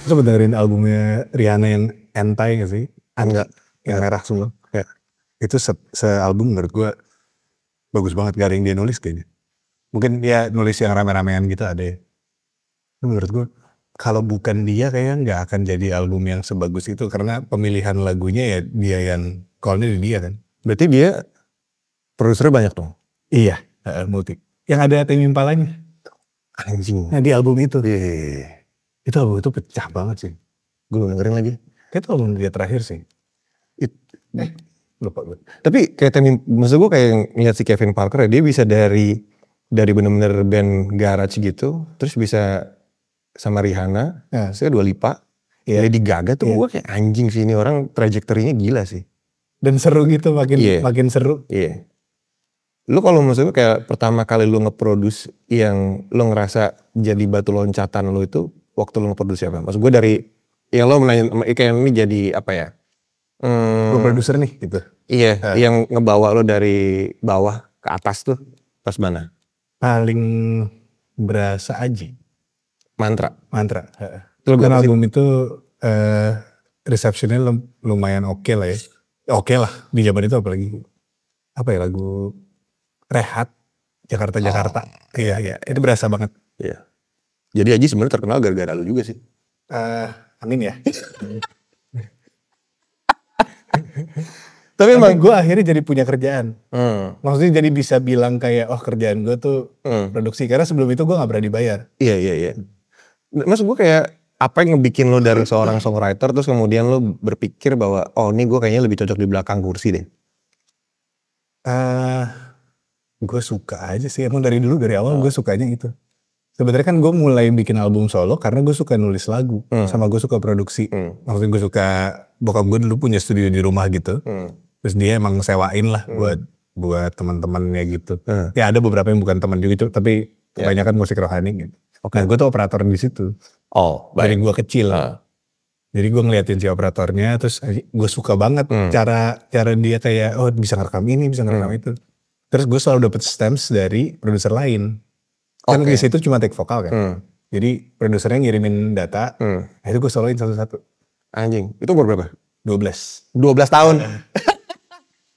Lu sempet dengerin albumnya Rihanna yang Anti gak sih? Enggak. Yang merah semua. Ya. Itu se-album menurut gue bagus banget. Gak ada yang dia nulis kayaknya. Mungkin dia nulis yang rame-ramean gitu ada ya. Menurut gue kalau bukan dia kayaknya gak akan jadi album yang sebagus itu. Karena pemilihan lagunya ya dia yang call-nya di dia kan. Berarti dia produsernya banyak dong? Iya, multi. Yang ada Tame Impalanya. Anjing. Nah di album itu. Iya. Itu album itu pecah banget sih. Gue belum dengerin lagi. Kayak itu album dia terakhir sih. Lupa gue. Tapi kayak maksud gue kayak ngeliat si Kevin Parker ya, dia bisa dari bener-bener band garage gitu, terus bisa sama Rihanna, saya Dua Lipa, Lady Gaga tuh gue kayak anjing sih ini orang trajektorinya gila sih. Dan seru gitu, makin seru. Iya. Lu kalau maksud gue kayak pertama kali lu nge-produce yang lu ngerasa jadi batu loncatan lu itu waktu lu nge-produce apa? Maksud gue dari yang lo menanya kayak ini jadi apa ya? Gue produser nih gitu. Iya, yang ngebawa lo dari bawah ke atas tuh pas mana? Paling berasa Aji. Mantra. Kan album itu receptionnya lumayan oke lah ya. Oke lah di zaman itu apalagi. Apa ya lagu Rehat Jakarta. Iya, itu berasa banget. Iya. Jadi Aji sebenarnya terkenal gara-gara lu juga sih. Amin ya. Tapi emang gue akhirnya jadi punya kerjaan. Maksudnya jadi bisa bilang kayak kerjaan gue tuh produksi. Karena sebelum itu gue gak pernah dibayar. Iya. Maksud gue kayak apa yang ngebikin lo dari seorang songwriter terus kemudian lo berpikir bahwa ini gue kayaknya lebih cocok di belakang kursi deh. Gue suka aja sih. Emang dari awal gue sukanya itu. Sebenarnya kan gue mulai bikin album solo karena gue suka nulis lagu. Sama gue suka produksi. Maksudnya gue suka, bokap gue dulu punya studio di rumah gitu. Terus dia emang sewain lah buat teman-temannya gitu. Ya ada beberapa yang bukan teman juga tapi kebanyakan musik rohani gitu. Nah gue tuh operator di situ. Dari gue kecil. Jadi gue ngeliatin si operatornya, terus gue suka banget cara dia kayak bisa ngerekam ini, bisa ngerekam itu. Terus gue selalu dapet stems dari produser lain. Kan di situ cuma take vokal kan. Jadi produsernya ngirimin data, itu gue soloin satu-satu. Anjing, itu umur berapa? 12 tahun.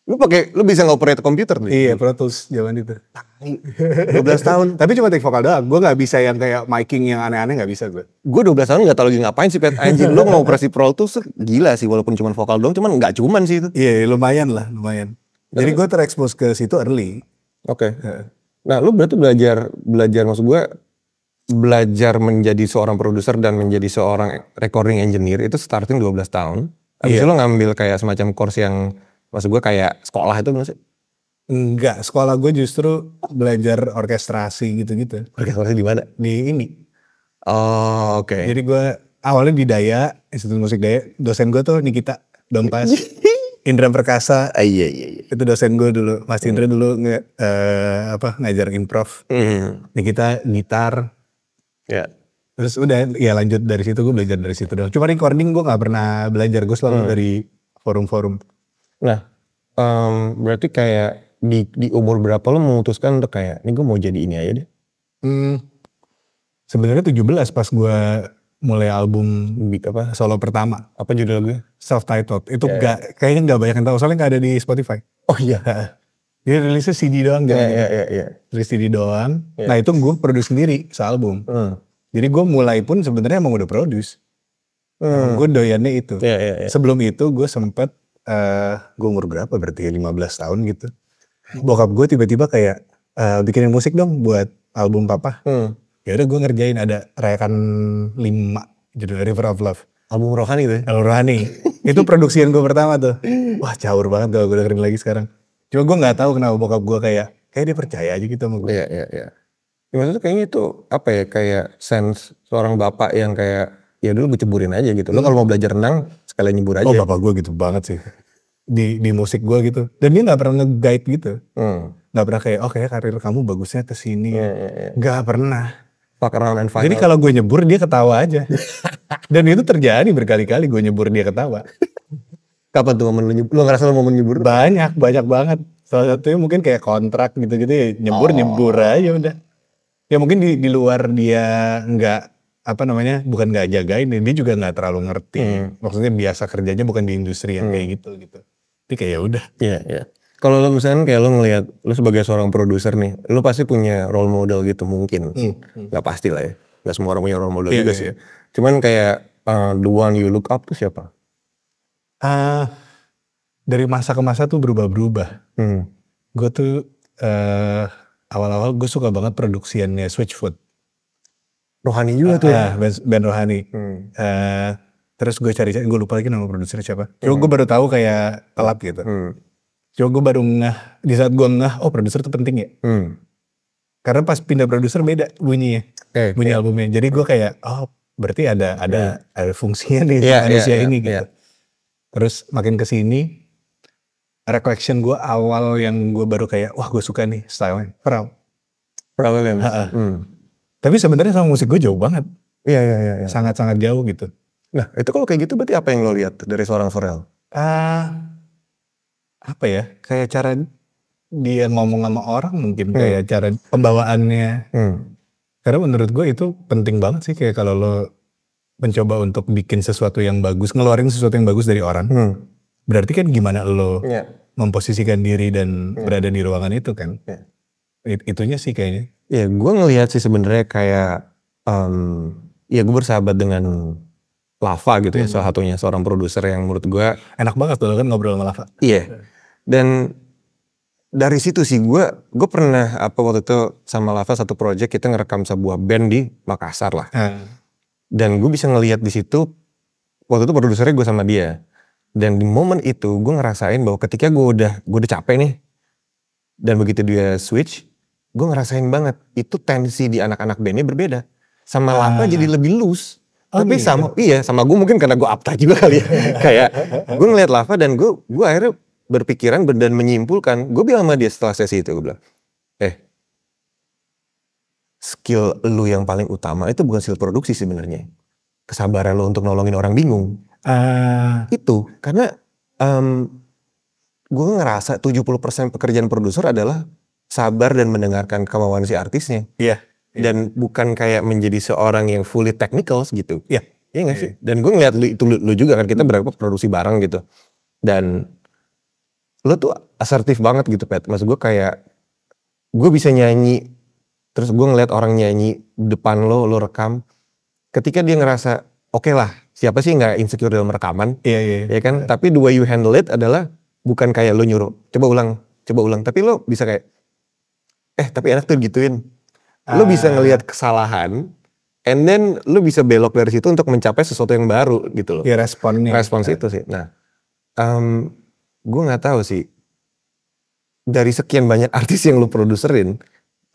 Lu bisa ngoperate komputer nih? Iya, Pro Tools zaman itu. 12 tahun. Tapi cuma take vokal doang. Gue gak bisa yang kayak miking yang aneh-aneh, gak bisa gue. Gue 12 tahun gak tau lagi ngapain sih, Pet. Anjing, lu ngoperasi Pro Tools gila sih, walaupun cuma vokal doang, cuman gak cuman sih itu. Iya, lumayan. Jadi gue terekspos ke situ early. Oke. Nah, lu berarti belajar maksud gue, belajar menjadi seorang produser dan menjadi seorang recording engineer itu starting 12 tahun. Abis itu lo ngambil kayak semacam course yang, maksud gue kayak sekolah itu bener sih? Enggak, sekolah gue justru belajar orkestrasi gitu-gitu. Orkestrasi di mana? Di ini. Oh, oke. Jadi gue awalnya di Daya, Institut Musik Daya. Dosen gue tuh Nikita Dompas. Indra Perkasa. Iya. Itu dosen gue dulu. Mas Indra dulu ngajar improv. Nikita gitar. Ya. Terus udah lanjut dari situ, gue belajar dari situ doang. Cuma recording gue gak pernah belajar, gue selalu dari forum-forum. Nah, berarti kayak di umur berapa lo memutuskan untuk kayak, ini gue mau jadi ini aja deh? Sebenarnya 17 pas gue mulai album solo pertama. Apa judul lagunya? Self-titled. Itu kayaknya gak banyak yang tahu, soalnya gak ada di Spotify. Oh iya. Dia rilisnya CD doang. Iya. Rilis CD doang. Nah itu gue produce sendiri sealbum. Jadi gue mulai pun sebenarnya emang udah produce. Gue doyannya itu. Sebelum itu gue sempet, gue umur berapa berarti 15 tahun gitu. Bokap gue tiba-tiba kayak bikinin musik dong buat album papa. Ya udah gue ngerjain, ada Rayakan 5 judul River of Love. Album rohani tuh? Album rohani. Itu produksian gue pertama tuh. Wah caur banget kalau gue dengerin lagi sekarang. Cuma gue gak tahu kenapa bokap gue kayak dia percaya aja gitu sama gue. Iya. Ya, maksudnya kayaknya itu apa ya, kayak sense seorang bapak yang kayak ya dulu gue ceburin aja gitu. Lo kalau mau belajar renang sekalian nyebur aja. Oh bapak gue gitu banget sih. Di musik gue gitu. Dan dia gak pernah nge-guide gitu. Gak pernah kayak kayak karir kamu bagusnya kesini. Gak pernah. Fuck around and find Jadi kalau gue nyebur dia ketawa aja. Dan itu terjadi berkali-kali gue nyebur dia ketawa. Kapan tuh momen lu nyebur? Lu ngerasa lu momen nyebur? Banyak banget. Salah satunya mungkin kayak kontrak gitu-gitu ya. Nyebur aja udah. Ya mungkin di luar dia nggak bukan nggak jagain, dia juga nggak terlalu ngerti. Maksudnya biasa kerjanya bukan di industri yang kayak gitu. Jadi kayak ya udah. Iya. Kalau lo misalnya kayak lo ngelihat lo sebagai seorang produser nih, lo pasti punya role model gitu mungkin. Gak pasti lah ya. Gak semua orang punya role model juga sih. Cuman kayak the one you look up tuh siapa? Dari masa ke masa tuh berubah-berubah. Gue tuh awal-awal gue suka banget produksiannya Switchfoot. Rohani juga tuh ya? Band Rohani. Terus gue cari, gue lupa lagi nama produsernya siapa. Cuma gue baru tahu kayak telat gitu. Cuma gue baru ngeh, di saat gue ngeh, oh produser tuh penting ya. Karena pas pindah produser beda bunyinya, bunyi albumnya. Jadi gue kayak, oh berarti ada fungsinya nih manusia ini gitu. Terus makin kesini, recollection gue awal yang gue baru kayak, wah gue suka nih stylenya, Pharrell Williams. Tapi sebenarnya sama musik gue jauh banget. Iya. Sangat-sangat jauh gitu. Nah itu kalau kayak gitu berarti apa yang lo lihat dari seorang Pharrell? Apa ya, kayak cara dia ngomong sama orang mungkin, kayak cara pembawaannya. Karena menurut gue itu penting banget sih, kayak kalau lo mencoba untuk bikin sesuatu yang bagus, ngeluarin sesuatu yang bagus dari orang, berarti kan gimana lo memposisikan diri dan berada di ruangan itu kan. Itunya sih kayaknya. Ya gue ngelihat sih sebenarnya kayak, ya gue bersahabat dengan Lava gitu ya, salah satunya seorang produser yang menurut gue enak banget tuh kan ngobrol sama Lava. Iya. Dan dari situ sih gue pernah waktu itu sama Lava satu project, kita ngerekam sebuah band di Makassar lah. Dan gue bisa ngelihat di situ waktu itu produsernya gue sama dia. Dan di momen itu gue ngerasain bahwa ketika gue udah capek nih, dan begitu dia switch, gue ngerasain banget itu tensi di anak-anak bandnya berbeda. Sama Lava jadi lebih loose. Tapi sama gue mungkin karena gue uptight juga kali ya. Kayak gue ngeliat Lava dan gue akhirnya berpikiran dan menyimpulkan, gue bilang sama dia setelah sesi itu, gue bilang, skill lu yang paling utama itu bukan skill produksi sebenarnya. Kesabaran lu untuk nolongin orang bingung. Itu karena gue ngerasa 70% pekerjaan produser adalah sabar dan mendengarkan kemauan si artisnya. Dan bukan kayak menjadi seorang yang fully technical gitu. Iya gak sih? Dan gue ngeliat lu juga kan, kita berapa produksi bareng gitu. Dan lu tuh asertif banget gitu Pat. Maksud gue kayak, gue bisa nyanyi, terus gue ngeliat orang nyanyi depan lo rekam. Ketika dia ngerasa, oke lah, siapa sih gak insecure dalam rekaman? Ya kan? Tapi the way you handle it adalah, bukan kayak lo nyuruh, coba ulang. Tapi lo bisa kayak, tapi enak tuh gituin. Lu bisa ngelihat kesalahan, and then lu bisa belok dari situ untuk mencapai sesuatu yang baru gitu loh. Respons itu sih. Nah, gue nggak tahu sih. Dari sekian banyak artis yang lu produserin,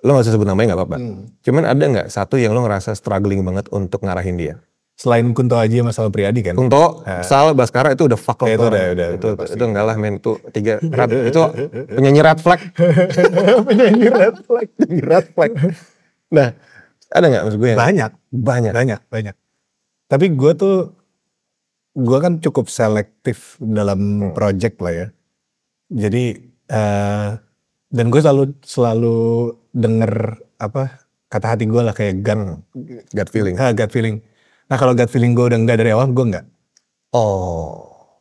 lu nggak usah sebut namanya nggak apa-apa. Cuman ada nggak satu yang lu ngerasa struggling banget untuk ngarahin dia? Selain Kunto Aji sama Sal Priadi kan? Kunto, Sal, Baskara itu udah fuck itu itu enggak lah men, itu itu penyanyi red flag. penyanyi red flag. Nah, ada nggak maksud gue? Banyak. Tapi gue kan cukup selektif dalam project lah ya. Jadi dan gue selalu denger kata hati gue lah, kayak gut feeling. Gut feeling. Nah kalau gut feeling gue udah enggak dari awal, gue enggak.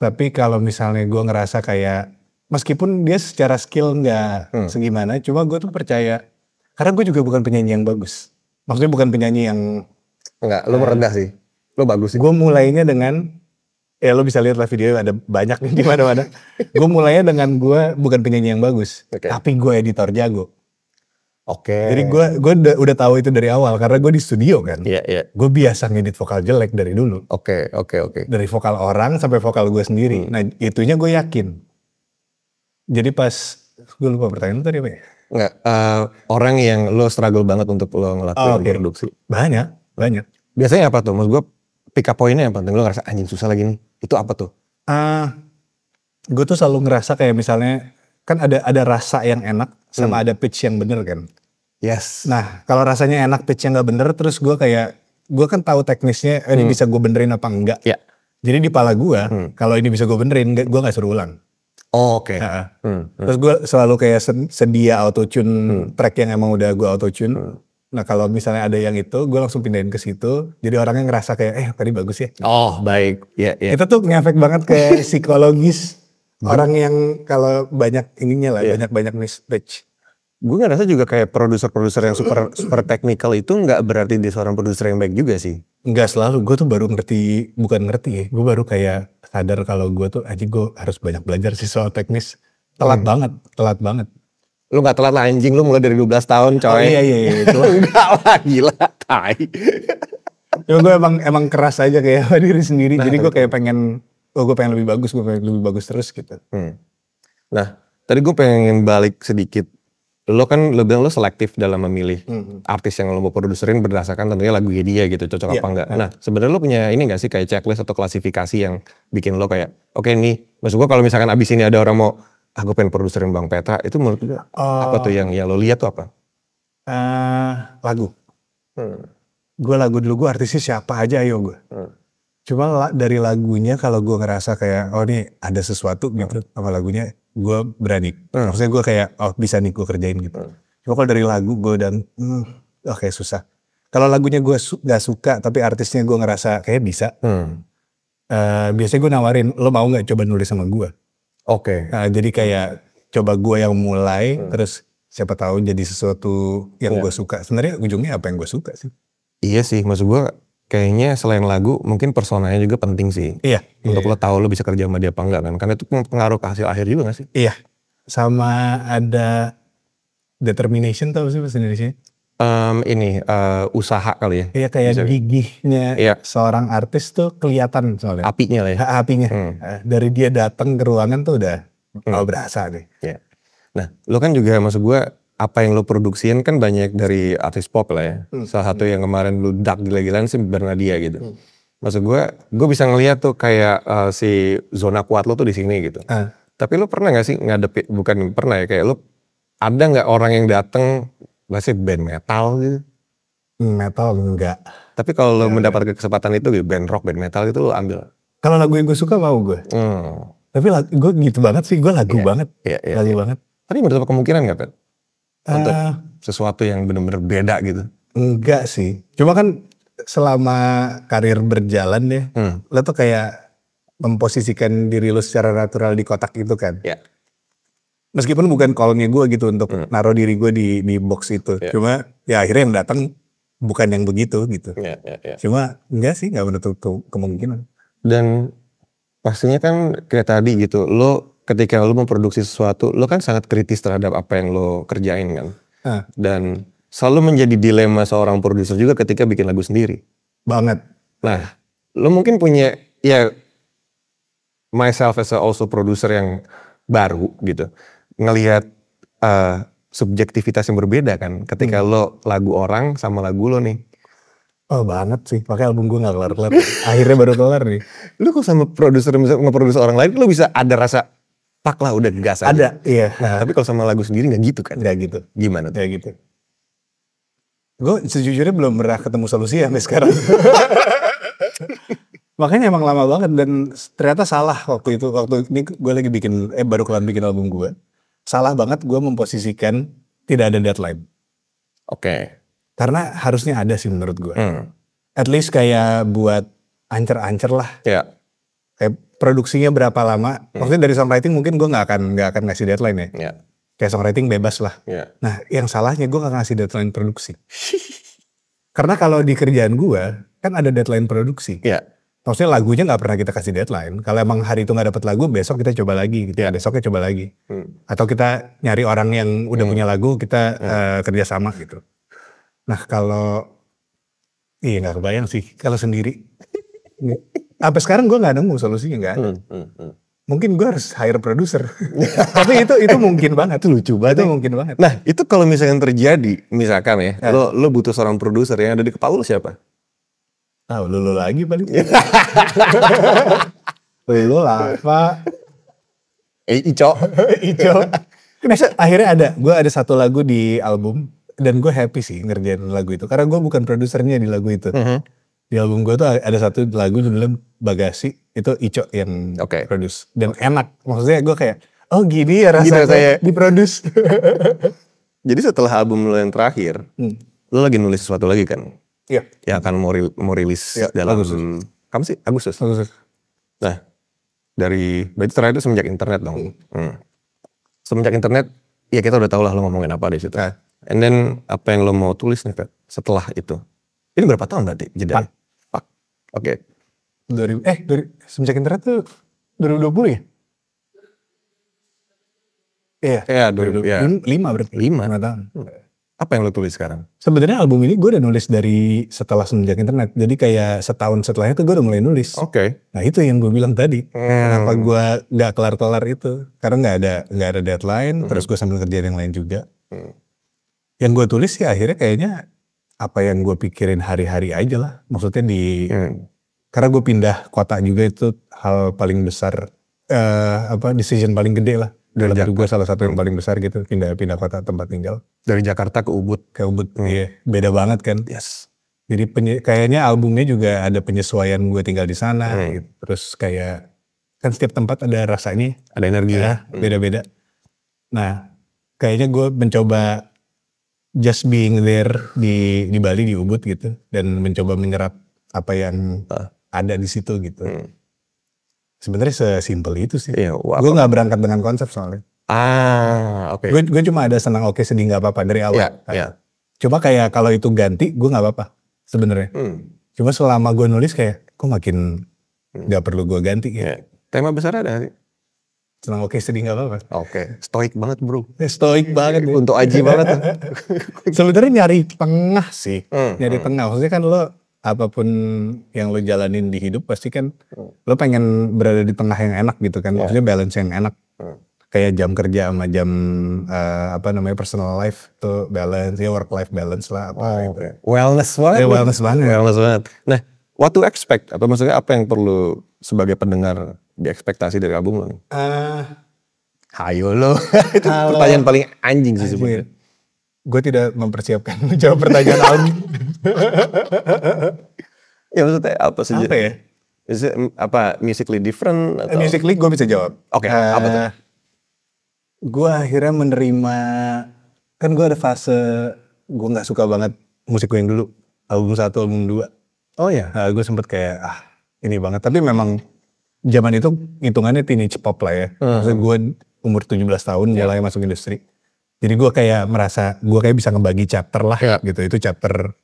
Tapi kalau misalnya gue ngerasa kayak, meskipun dia secara skill enggak segimana, cuma gue tuh percaya, karena gue juga bukan penyanyi yang bagus. Maksudnya bukan penyanyi yang... Enggak, lo merendah sih. Lo bagus sih. Gue mulainya dengan, lo bisa lihat lah video ada banyak nih di mana-mana. Gue mulainya dengan gue bukan penyanyi yang bagus, tapi gue editor jago. Jadi gue udah tahu itu dari awal karena gue di studio kan. Gue biasa ngedit vokal jelek dari dulu. Dari vokal orang sampai vokal gue sendiri. Nah itunya gue yakin. Jadi pas gue lupa pertanyaan tadi apa ya? Enggak, orang yang lo struggle banget untuk lo ngelakuin produksi. Banyak. Biasanya apa tuh? Maksud gue pick up pointnya yang penting lo ngerasa anjing susah lagi nih. Itu apa tuh? Gue tuh selalu ngerasa kayak misalnya kan ada rasa yang enak sama ada pitch yang bener kan. Yes. Nah kalau rasanya enak pitch yang gak bener, terus gue kan tahu teknisnya ini bisa gue benerin apa enggak. Jadi di pala gue kalau ini bisa gue benerin, gue gak suruh ulang. Terus gue selalu kayak sedia autotune track yang emang udah gue autotune. Nah kalau misalnya ada yang itu, gue langsung pindahin ke situ. Jadi orangnya ngerasa kayak, tadi bagus ya. Oh baik, ya. Itu tuh ngefek banget ke psikologis orang yang kalau banyak ininya lah, banyak mismatch. Gue ngerasa juga kayak produser-produser yang super teknikal itu nggak berarti dia seorang produser yang baik juga sih. Nggak selalu, gue tuh baru bukan ngerti ya. Gue baru kayak sadar kalau gue tuh gue harus banyak belajar sih soal teknis. Telat banget. Lu gak telat lah anjing, lu mulai dari 12 tahun coy. Oh iya itu. Enggak lah, gila, tai. Ya gue emang keras aja kayak diri sendiri. Jadi gue kayak pengen lebih bagus, terus gitu. Nah, tadi gue pengen balik sedikit. Lo kan lo bilang lo selektif dalam memilih artis yang lo mau produserin berdasarkan tentunya lagunya dia gitu, cocok apa enggak. Nah, sebenarnya lo punya ini gak sih kayak checklist atau klasifikasi yang bikin lo kayak, oke nih, maksud gue kalau misalkan abis ini ada orang mau gue pengen produserin Bang Petra, itu menurut gue apa tuh yang lo lihat tuh apa? Lagu. Gue lagu dulu, gue artisnya siapa aja ayo gue. Cuma dari lagunya kalau gue ngerasa kayak, nih ada sesuatu gitu sama lagunya, gue berani. Maksudnya gue kayak, bisa nih gue kerjain gitu. Cuma kalau dari lagu gue kayak susah. Kalau lagunya gue gak suka, tapi artisnya gue ngerasa kayak bisa. Biasanya gue nawarin, lo mau gak coba nulis sama gue? Oke. Jadi kayak coba gue yang mulai, terus siapa tahu jadi sesuatu yang gue suka. Sebenarnya ujungnya apa yang gue suka sih? Iya sih, maksud gue kayaknya selain lagu, mungkin personanya juga penting sih. Iya. Untuk lo tahu lo bisa kerja sama dia apa enggak kan? Karena itu pengaruh ke hasil akhir juga gak sih? Iya. Sama ada determination tau sih bahasa Indonesia? Usaha kali ya. Iya kayak gigihnya seorang artis tuh kelihatan soalnya. Apinya lah ya. Apinya. Dari dia datang ke ruangan tuh udah berasa deh. Iya. Nah lo kan juga maksud gue apa yang lo produksiin kan banyak dari artis pop lah ya. Salah satu yang kemarin lo dak gila-gilaan sih Bernadia gitu. Maksud gue bisa ngeliat tuh kayak si zona kuat lo tuh di sini gitu. Tapi lo pernah gak sih ngadepin, bukan pernah ya, kayak lo ada gak orang yang datang bahasanya band metal gitu? Metal enggak. Tapi kalau lo mendapatkan kesempatan itu gitu, band rock, band metal gitu lo ambil? Kalau lagu yang gue suka mau gue. Tapi gue gitu banget sih, gue lagu banget. Lagu banget. Tapi menurut kemungkinan gak Pet? Untuk sesuatu yang bener-bener beda gitu? Enggak sih. Cuma kan selama karir berjalan deh, lo tuh kayak memposisikan diri lo secara natural di kotak itu kan. Meskipun bukan call-nya gue gitu untuk naruh diri gue di box itu. Cuma ya akhirnya yang datang bukan yang begitu gitu. Cuma enggak sih, gak menutup kemungkinan. Dan pastinya kan kayak tadi gitu, lo ketika lo memproduksi sesuatu, lo kan sangat kritis terhadap apa yang lo kerjain kan. Dan selalu menjadi dilema seorang produser juga ketika bikin lagu sendiri. Banget. Nah, lo mungkin punya, ya myself as a also producer yang baru gitu. Ngelihat subjektivitas yang berbeda kan. Ketika lo lagu orang sama lagu lo nih. Oh banget sih, makanya album gue gak kelar-kelar. Akhirnya baru kelar nih. Lo kok sama produser, nge-produser orang lain, lo bisa ada rasa, pak lah udah gas aja. Ada, iya. Nah, tapi kalau sama lagu sendiri gak gitu kan? Gak gitu. Gimana tuh? Gak gitu. Gue sejujurnya belum pernah ketemu solusi sampai sekarang. Makanya emang lama banget dan ternyata salah waktu itu. Waktu ini gue lagi baru kelar bikin album gue. Salah banget gue memposisikan tidak ada deadline. Oke. Karena harusnya ada sih menurut gue. At least kayak buat ancer-ancer lah. Kayak produksinya berapa lama. Maksudnya dari songwriting mungkin gue gak akan ngasih deadline ya. Kayak songwriting bebas lah. Nah yang salahnya gue gak ngasih deadline produksi. Karena kalau di kerjaan gue kan ada deadline produksi. Maksudnya lagunya gak pernah kita kasih deadline. Kalau emang hari itu gak dapet lagu, besok kita coba lagi. Gitu. Besoknya coba lagi. Atau kita nyari orang yang udah punya lagu, kita kerja sama gitu. Nah kalau, iya gak kebayang sih kalau sendiri. Sampai sekarang gue gak nemu solusinya, gak ada. Mungkin gue harus hire produser. Tapi itu mungkin banget. Itu lucu banget. Itu mungkin banget. Nah itu kalau misalnya terjadi, misalkan ya, lo butuh seorang produser yang ada di kepala lo siapa? Lu lagi paling. Lu lah Pak. Ico. Akhirnya gue ada satu lagu di album. Dan gue happy sih ngerjain lagu itu. Karena gue bukan produsernya di lagu itu. Di album gue tuh ada satu lagu judulnya Bagasi. Itu Ico yang produce. Dan enak. Maksudnya gue kayak, oh gini ya rasanya diproduce. Jadi setelah album lo yang terakhir, lo lagi nulis sesuatu lagi kan? Iya. Yang akan mau rilis dalam kamu sih Agustus. Nah, berarti terakhir itu semenjak internet dong. Semenjak internet, ya kita udah tahu lah lo ngomongin apa di situ. And then apa yang lo mau tulis nih, Pet, setelah itu? Ini berapa tahun berarti jeda? Oke. Semenjak internet tuh 2020 ya? Iya, 5 berarti. 5 tahun. Apa yang lo tulis sekarang? Sebenarnya album ini gue udah nulis dari setelah semenjak internet. Jadi kayak setahun setelahnya tuh gue udah mulai nulis. Oke. Nah itu yang gue bilang tadi. Kenapa gue gak kelar-kelar itu? Karena gak ada deadline. Terus gue sambil kerjain yang lain juga. Yang gue tulis sih akhirnya kayaknya apa yang gue pikirin hari-hari aja lah. Maksudnya karena gue pindah kota juga itu hal paling besar. Decision paling gede lah. Dalam hidup gue salah satu yang paling besar gitu. Pindah kota tempat tinggal. Dari Jakarta ke Ubud. Iya, beda banget kan. Yes. Jadi kayaknya albumnya juga ada penyesuaian gue tinggal di sana. Gitu. Terus kayak kan setiap tempat ada rasanya. Ada energi. Beda-beda. Nah kayaknya gue mencoba just being there di Bali, di Ubud gitu. Dan mencoba menyerap apa yang ada di situ gitu. Sebenarnya sesimpel itu sih. Iya, gue gak berangkat dengan konsep soalnya. Oke. Gue cuma ada senang oke sedih gak apa-apa dari awal. Iya. Cuma kayak kalau itu ganti gue gak apa-apa sebenarnya. Cuma selama gue nulis kayak kok makin gak perlu gue ganti ya. Tema besar ada sih? Senang oke sedih gak apa-apa. Oke. Stoik banget bro. Stoik banget. Untuk Aji banget. Sebenarnya nyari tengah sih. Nyari tengah. Maksudnya kan lo apapun yang lo jalanin di hidup pasti kan lo pengen berada di tengah yang enak gitu kan. Maksudnya balance yang enak. Kayak jam kerja sama jam personal life tuh balance, ya work life balance lah. Wellness banget. Wellness banget. Nah, what to expect? Atau maksudnya apa yang perlu sebagai pendengar diekspektasi dari album lo nih? Hayo lo. Itu pertanyaan paling anjing sih sebenarnya. Gue tidak mempersiapkan jawab pertanyaan album. Ya maksudnya apa sih? Apa ya? Apa musically different? Atau? Musically gue bisa jawab. Oke, apa tuh? Gue akhirnya menerima, kan gue ada fase gue gak suka banget musik gue yang dulu. Album 1, album 2. Oh ya? Gue sempet kayak, ini banget. Tapi memang zaman itu hitungannya teenage pop lah ya. Maksudnya gue umur 17 tahun mulai masuk industri. Jadi gue kayak merasa, gue kayak bisa ngebagi chapter lah gitu. Itu chapter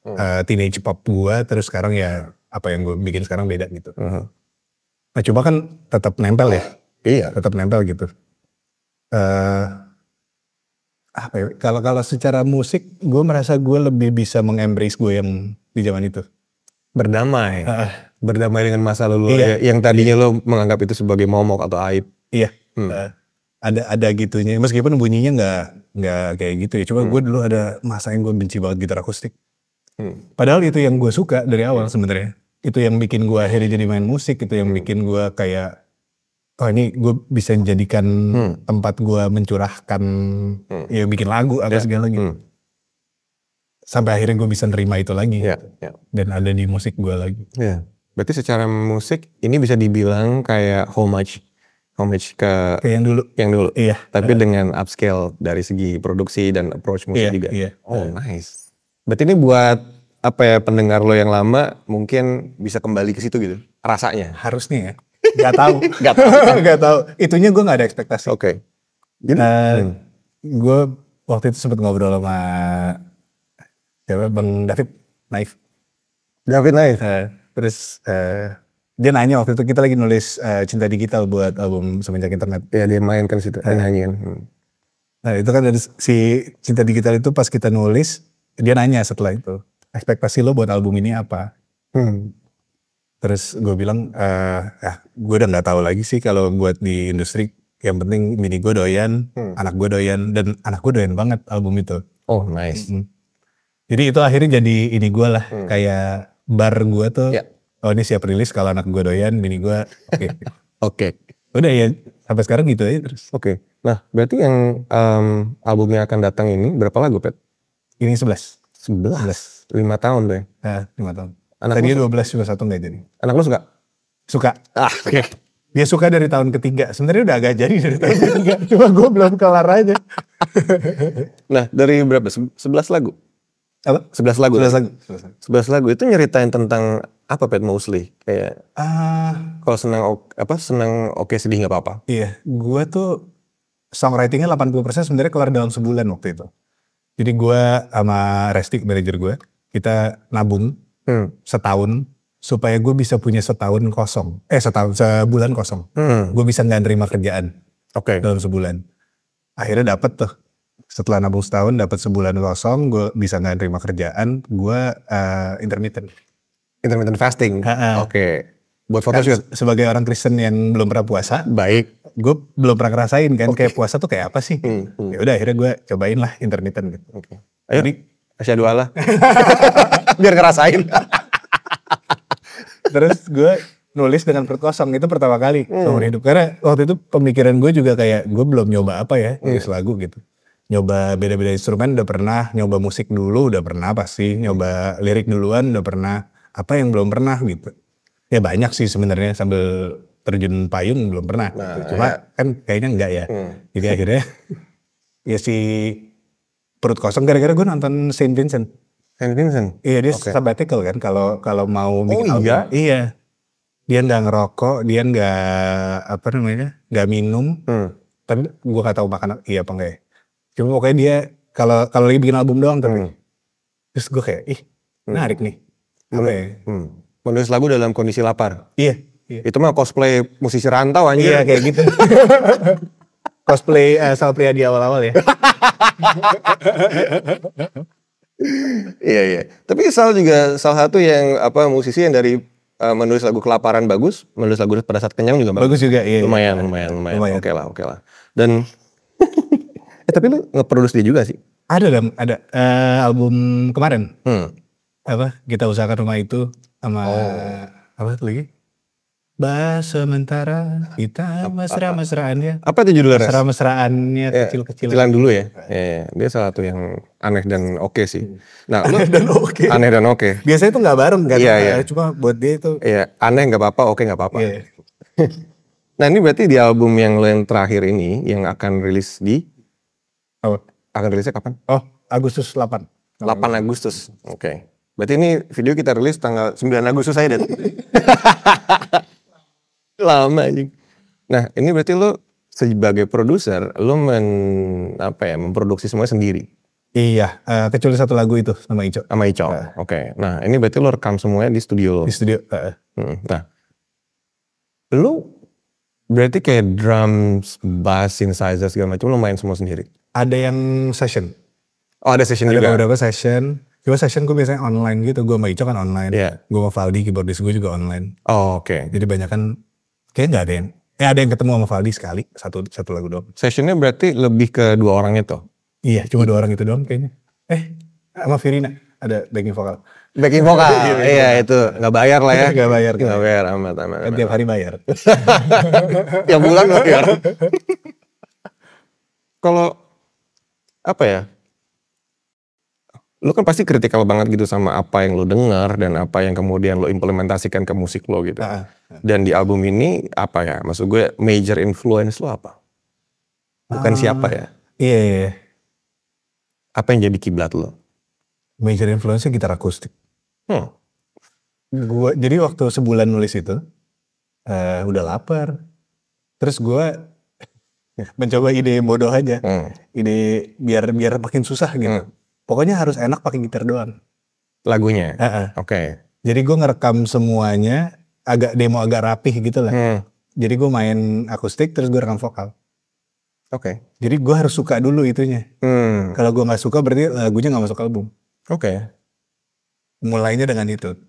teenage pop gue, terus sekarang ya apa yang gue bikin sekarang beda gitu. Nah coba kan tetap nempel ya. Iya. Tetap nempel gitu. Apa ya, kalau secara musik, gue merasa gue lebih bisa mengembrace gue yang di zaman itu. Berdamai. Berdamai dengan masa lalu yang tadinya lo menganggap itu sebagai momok atau aib. Iya. Ada gitunya, meskipun bunyinya nggak kayak gitu ya. Cuma gue dulu ada masa yang gue benci banget gitar akustik. Padahal itu yang gue suka dari awal sebenarnya. Itu yang bikin gue akhirnya jadi main musik. Itu yang bikin gue kayak, oh ini gue bisa jadikan tempat gue mencurahkan, ya bikin lagu atau segala gitu. Sampai akhirnya gue bisa nerima itu lagi. Dan ada di musik gue lagi. Berarti secara musik ini bisa dibilang kayak homage ke yang dulu. Iya. Tapi dengan upscale dari segi produksi dan approach musik juga. Iya. Oh nice. Berarti ini buat apa ya, pendengar lo yang lama mungkin bisa kembali ke situ gitu rasanya. Harusnya ya. Gak tahu. Gak tahu. Itunya gue gak ada ekspektasi. Oke. Gue waktu itu sempat ngobrol sama Bang David Naif. Terus dia nanya waktu itu, kita lagi nulis Cinta Digital buat album Semenjak Internet. Ya dia main kan situ, nyanyiin. Nah itu kan dari si Cinta Digital itu pas kita nulis, dia nanya setelah itu, ekspektasi lo buat album ini apa? Terus gue bilang, gue udah gak tahu lagi sih kalau buat di industri. Yang penting bini gue doyan, anak gue doyan, dan anak gue doyan banget album itu. Oh nice. Jadi itu akhirnya jadi ini gue lah, kayak bar gue tuh. Oh ini siap rilis kalau anak gue doyan, bini gue oke. Oke. Udah ya, sampai sekarang gitu aja terus. Oke. Nah berarti yang album yang akan datang ini berapa lagu, Pet? Ini 11. 5 tahun tuh ya? Nah, 5 tahun. Tadi 12 cuma 1 gak jadi. Anak lo suka? Suka. Oke. Dia suka dari tahun ketiga. Sebenarnya udah agak jadi dari tahun ketiga. Cuma gue belum kelar aja. Nah dari berapa? 11 lagu? Apa? 11 lagu. 11 lagu. 11 lagu itu nyeritain tentang apa Pet mostly? Kayak kalau senang oke sedih nggak apa-apa. Iya, gue tuh songwritingnya 80% sebenarnya keluar dalam sebulan waktu itu. Jadi gue sama Resti, manajer gue, kita nabung setahun supaya gue bisa punya sebulan kosong. Gue bisa nggak nerima kerjaan dalam sebulan. Akhirnya dapet tuh. Setelah nabung setahun dapat sebulan kosong, gue bisa nggak nerima kerjaan, gue intermittent fasting. Oke. Buat photoshoot. Sebagai orang Kristen yang belum pernah puasa, baik. Gue belum pernah ngerasain kan kayak puasa tuh kayak apa sih? Ya udah akhirnya gue cobain lah intermittent gitu. Ayo, asyhadu Allah. Biar ngerasain. Terus gue nulis dengan perut kosong, itu pertama kali seumur hidup. Karena waktu itu pemikiran gue juga kayak gue belum nyoba apa ya, nulis lagu gitu. Nyoba beda-beda instrumen udah pernah, nyoba musik dulu udah pernah pasti, nyoba lirik duluan udah pernah, apa yang belum pernah gitu. Ya banyak sih sebenarnya, sambil terjun payung belum pernah. Gitu. Cuma kan kayaknya enggak ya. Jadi akhirnya ya si perut kosong gara-gara gue nonton Saint Vincent. Saint Vincent? Iya dia sabbatical kan kalau mau bikin album. Iya? Iya. Dia nggak ngerokok, dia nggak minum. Tapi gue nggak tahu makan iya apa enggak ya. Cuma pokoknya dia kalau lagi bikin album doang tapi. Terus gue kayak menarik nih. Apa ya? Menulis lagu dalam kondisi lapar. Iya. Itu mah cosplay musisi rantau anjir. Iya kayak gitu. Cosplay Sal Priadi awal-awal ya. Iya. Tapi Sal juga salah satu yang musisi yang dari menulis lagu kelaparan bagus, menulis lagu pada saat kenyang juga bagus. Bagus juga, iya. Lumayan. Oke lah. Dan tapi lu nge-produce dia juga sih? Ada album kemarin. Kita usahakan rumah itu sama apa tuh lagi? Sementara kita mesra-mesraannya. Apa itu judulnya? Mesra-mesraannya kecil-kecilan dulu ya. Dia salah satu yang aneh dan oke sih. Nah, aneh dan oke. Biasanya itu nggak bareng kan? Iya. Cuma buat dia itu. Iya, aneh nggak apa-apa, oke nggak apa-apa. Iya. Nah ini berarti di album yang terakhir ini yang akan rilis akan rilisnya kapan? Agustus 8. 8 Agustus. Oke. Berarti ini video kita rilis tanggal 9 Agustus aja, Dan. Lama anjing. Nah, ini berarti lo sebagai produser, lo memproduksi semuanya sendiri. Iya, kecuali satu lagu itu sama Ico. Oke. Nah, ini berarti lo rekam semuanya di studio. Di studio. Nah, lo berarti kayak drums, bass, synthesizer segala macam lo main semua sendiri. Ada yang session. Ada session juga. Ada beberapa session. Cuma session gue biasanya online gitu. Gue sama Ico kan online. Gue sama Valdi, keyboardist gue juga online. Oke. Jadi banyak kan kayaknya nggak ada yang. Ada yang ketemu sama Valdi sekali satu lagu doang. Sessionnya berarti lebih ke 2 orang itu? Iya, cuma 2 orang itu doang kayaknya. Sama Virina ada backing vokal. Backing vokal, iya itu nggak bayar lah ya. Nggak bayar amat. Kan tiap hari bayar. Tiap bulan bayar. Kalau apa ya? Lo kan pasti kritikal banget gitu sama apa yang lo dengar dan apa yang kemudian lo implementasikan ke musik lo gitu. Dan di album ini apa ya? Maksud gue major influence lo apa? Bukan siapa ya? Iya. Apa yang jadi kiblat lo? Major influence-nya gitar akustik. Jadi waktu sebulan nulis itu udah lapar. Terus gue mencoba ide bodoh aja. Ide biar makin susah gitu. Pokoknya harus enak pakai gitar doang. Lagunya? Oke. Jadi gue ngerekam semuanya, demo agak rapih gitu lah. Jadi gue main akustik terus gue rekam vokal. Oke. Jadi gue harus suka dulu itunya. Kalau gue gak suka berarti lagunya gak masuk album. Oke. Mulainya dengan itu.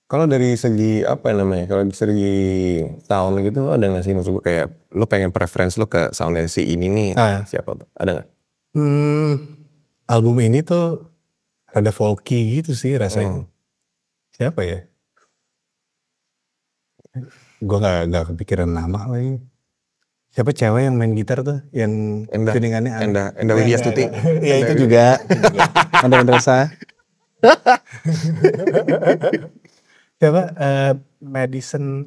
Kalau dari segi kalau dari segi sound gitu ada gak sih, maksud gue kayak lo pengen preference lo ke soundnya si ini nih siapa tuh? Ada gak? Album ini tuh rada folky gitu sih rasanya. Siapa ya? Gue gak kepikiran nama lagi. Siapa cewek yang main gitar tuh? Yang tuningannya Enda Widya Stuti. Iya itu juga. Anda Andresa. Siapa? Madison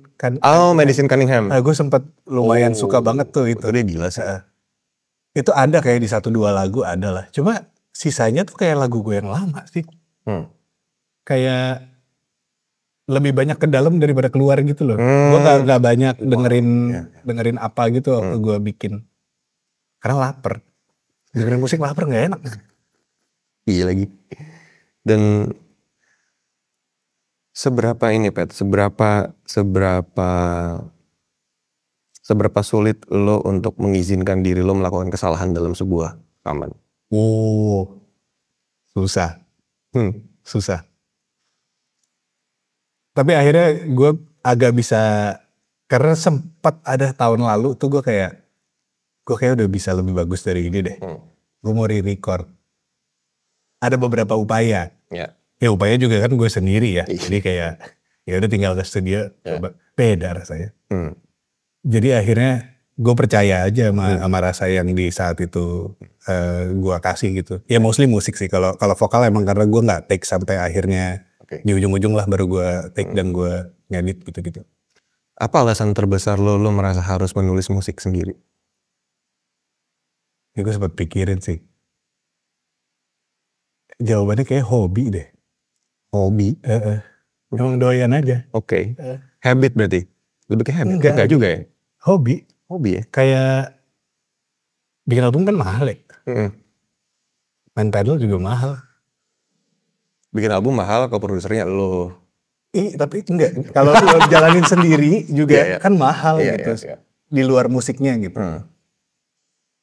Cunningham. Gue sempet lumayan suka banget tuh itu. Dia gila sih. Itu ada kayak di 1-2 lagu ada lah. Cuma sisanya tuh kayak lagu gue yang lama sih. Kayak lebih banyak ke dalam daripada keluar gitu loh. Gue gak banyak dengerin apa gitu waktu gue bikin. Karena lapar. Dengerin musik lapar gak enak. Iya lagi. Dan seberapa ini Pet, seberapa sulit lo untuk mengizinkan diri lo melakukan kesalahan dalam sebuah rekaman? Susah. Susah. Tapi akhirnya gue agak bisa, karena sempat ada tahun lalu tuh gue kayak udah bisa lebih bagus dari ini deh. Gue mau re-record. Ada beberapa upaya. Ya upaya juga kan gue sendiri ya. Jadi kayak ya udah tinggal ke studio, coba beda rasanya. Jadi akhirnya gue percaya aja sama rasa yang di saat itu gue kasih gitu. Ya mostly musik sih. Kalau vokal emang karena gue nggak take sampai akhirnya di ujung-ujung lah baru gue take dan gue ngedit gitu-gitu. Apa alasan terbesar lo merasa harus menulis musik sendiri? Ya gue sempat pikirin sih. Jawabannya kayak hobi deh. Hobi? Emang doyan aja. Oke. Habit berarti? Lebih ke habit? Enggak juga ya? Hobi. Hobi ya? Kayak bikin album kan mahal ya. Main pedal juga mahal. Bikin album mahal, kalau produsernya lo. Tapi enggak. Kalau lo jalanin sendiri juga kan mahal gitu. Di luar musiknya gitu.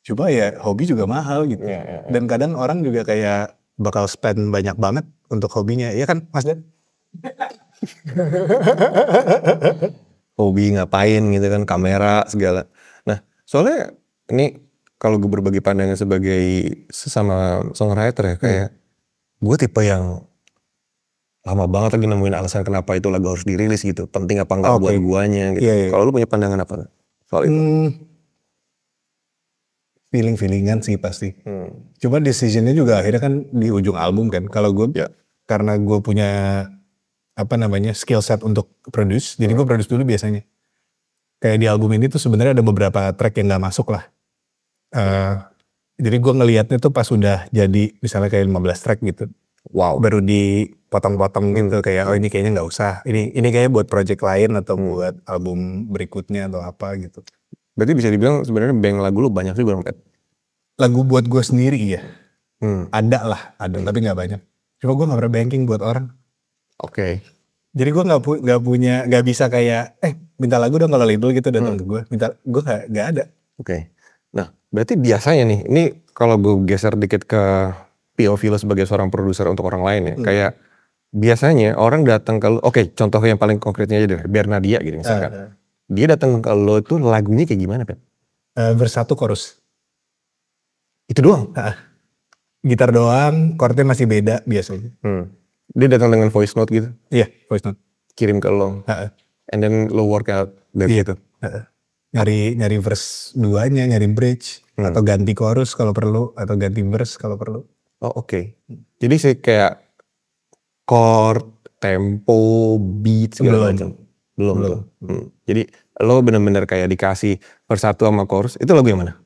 Coba ya hobi juga mahal gitu. Dan kadang orang juga kayak bakal spend banyak banget untuk hobinya. Iya kan Mas Dan? Hobi ngapain gitu kan, kamera segala. Nah soalnya ini kalau gue berbagi pandangan sebagai sesama songwriter ya, kayak gue tipe yang lama banget lagi nemuin alasan kenapa itu lagu harus dirilis gitu. Penting apa enggak buat guanya gitu. Kalau lu punya pandangan apa soal itu? Feeling-feelingan sih pasti. Cuma decisionnya juga akhirnya kan di ujung album kan. Kalau gue karena gue punya skill set untuk produce. Jadi gue produce dulu biasanya. Kayak di album ini tuh sebenarnya ada beberapa track yang gak masuk lah. Jadi gue ngelihatnya tuh pas udah jadi misalnya kayak 15 track gitu. Wow. Baru dipotong-potong gitu kayak ini kayaknya gak usah. Ini kayaknya buat project lain atau buat album berikutnya atau apa gitu. Berarti bisa dibilang sebenarnya bank lagu lu banyak juga dong, Pet? Lagu buat gue sendiri ya. Ada tapi gak banyak. Cuma gue gak pernah banking buat orang. Oke. Jadi gue gak bisa kayak minta lagu dong kalau label gitu datang ke gue. Gue gak ada. Oke. Nah berarti biasanya nih, ini kalau gue geser dikit ke POV lo sebagai seorang produser untuk orang lain ya. Kayak biasanya orang datang ke lo, contoh yang paling konkretnya aja deh, Bernadia gitu misalkan. Dia datang ke lo itu lagunya kayak gimana, Pet? Verse 1 chorus. Itu doang? Gitar doang, chordnya masih beda biasanya. Dia datang dengan voice note gitu? Iya, voice note. Kirim ke lo? And then lo work out dari itu? Nyari verse 2-nya, nyari bridge. Atau ganti chorus kalau perlu, atau ganti verse kalau perlu. Jadi sih kayak chord, tempo, beat segala macam. Belum. Jadi lo bener-bener kayak dikasih verse 1 sama chorus, itu lagu yang mana?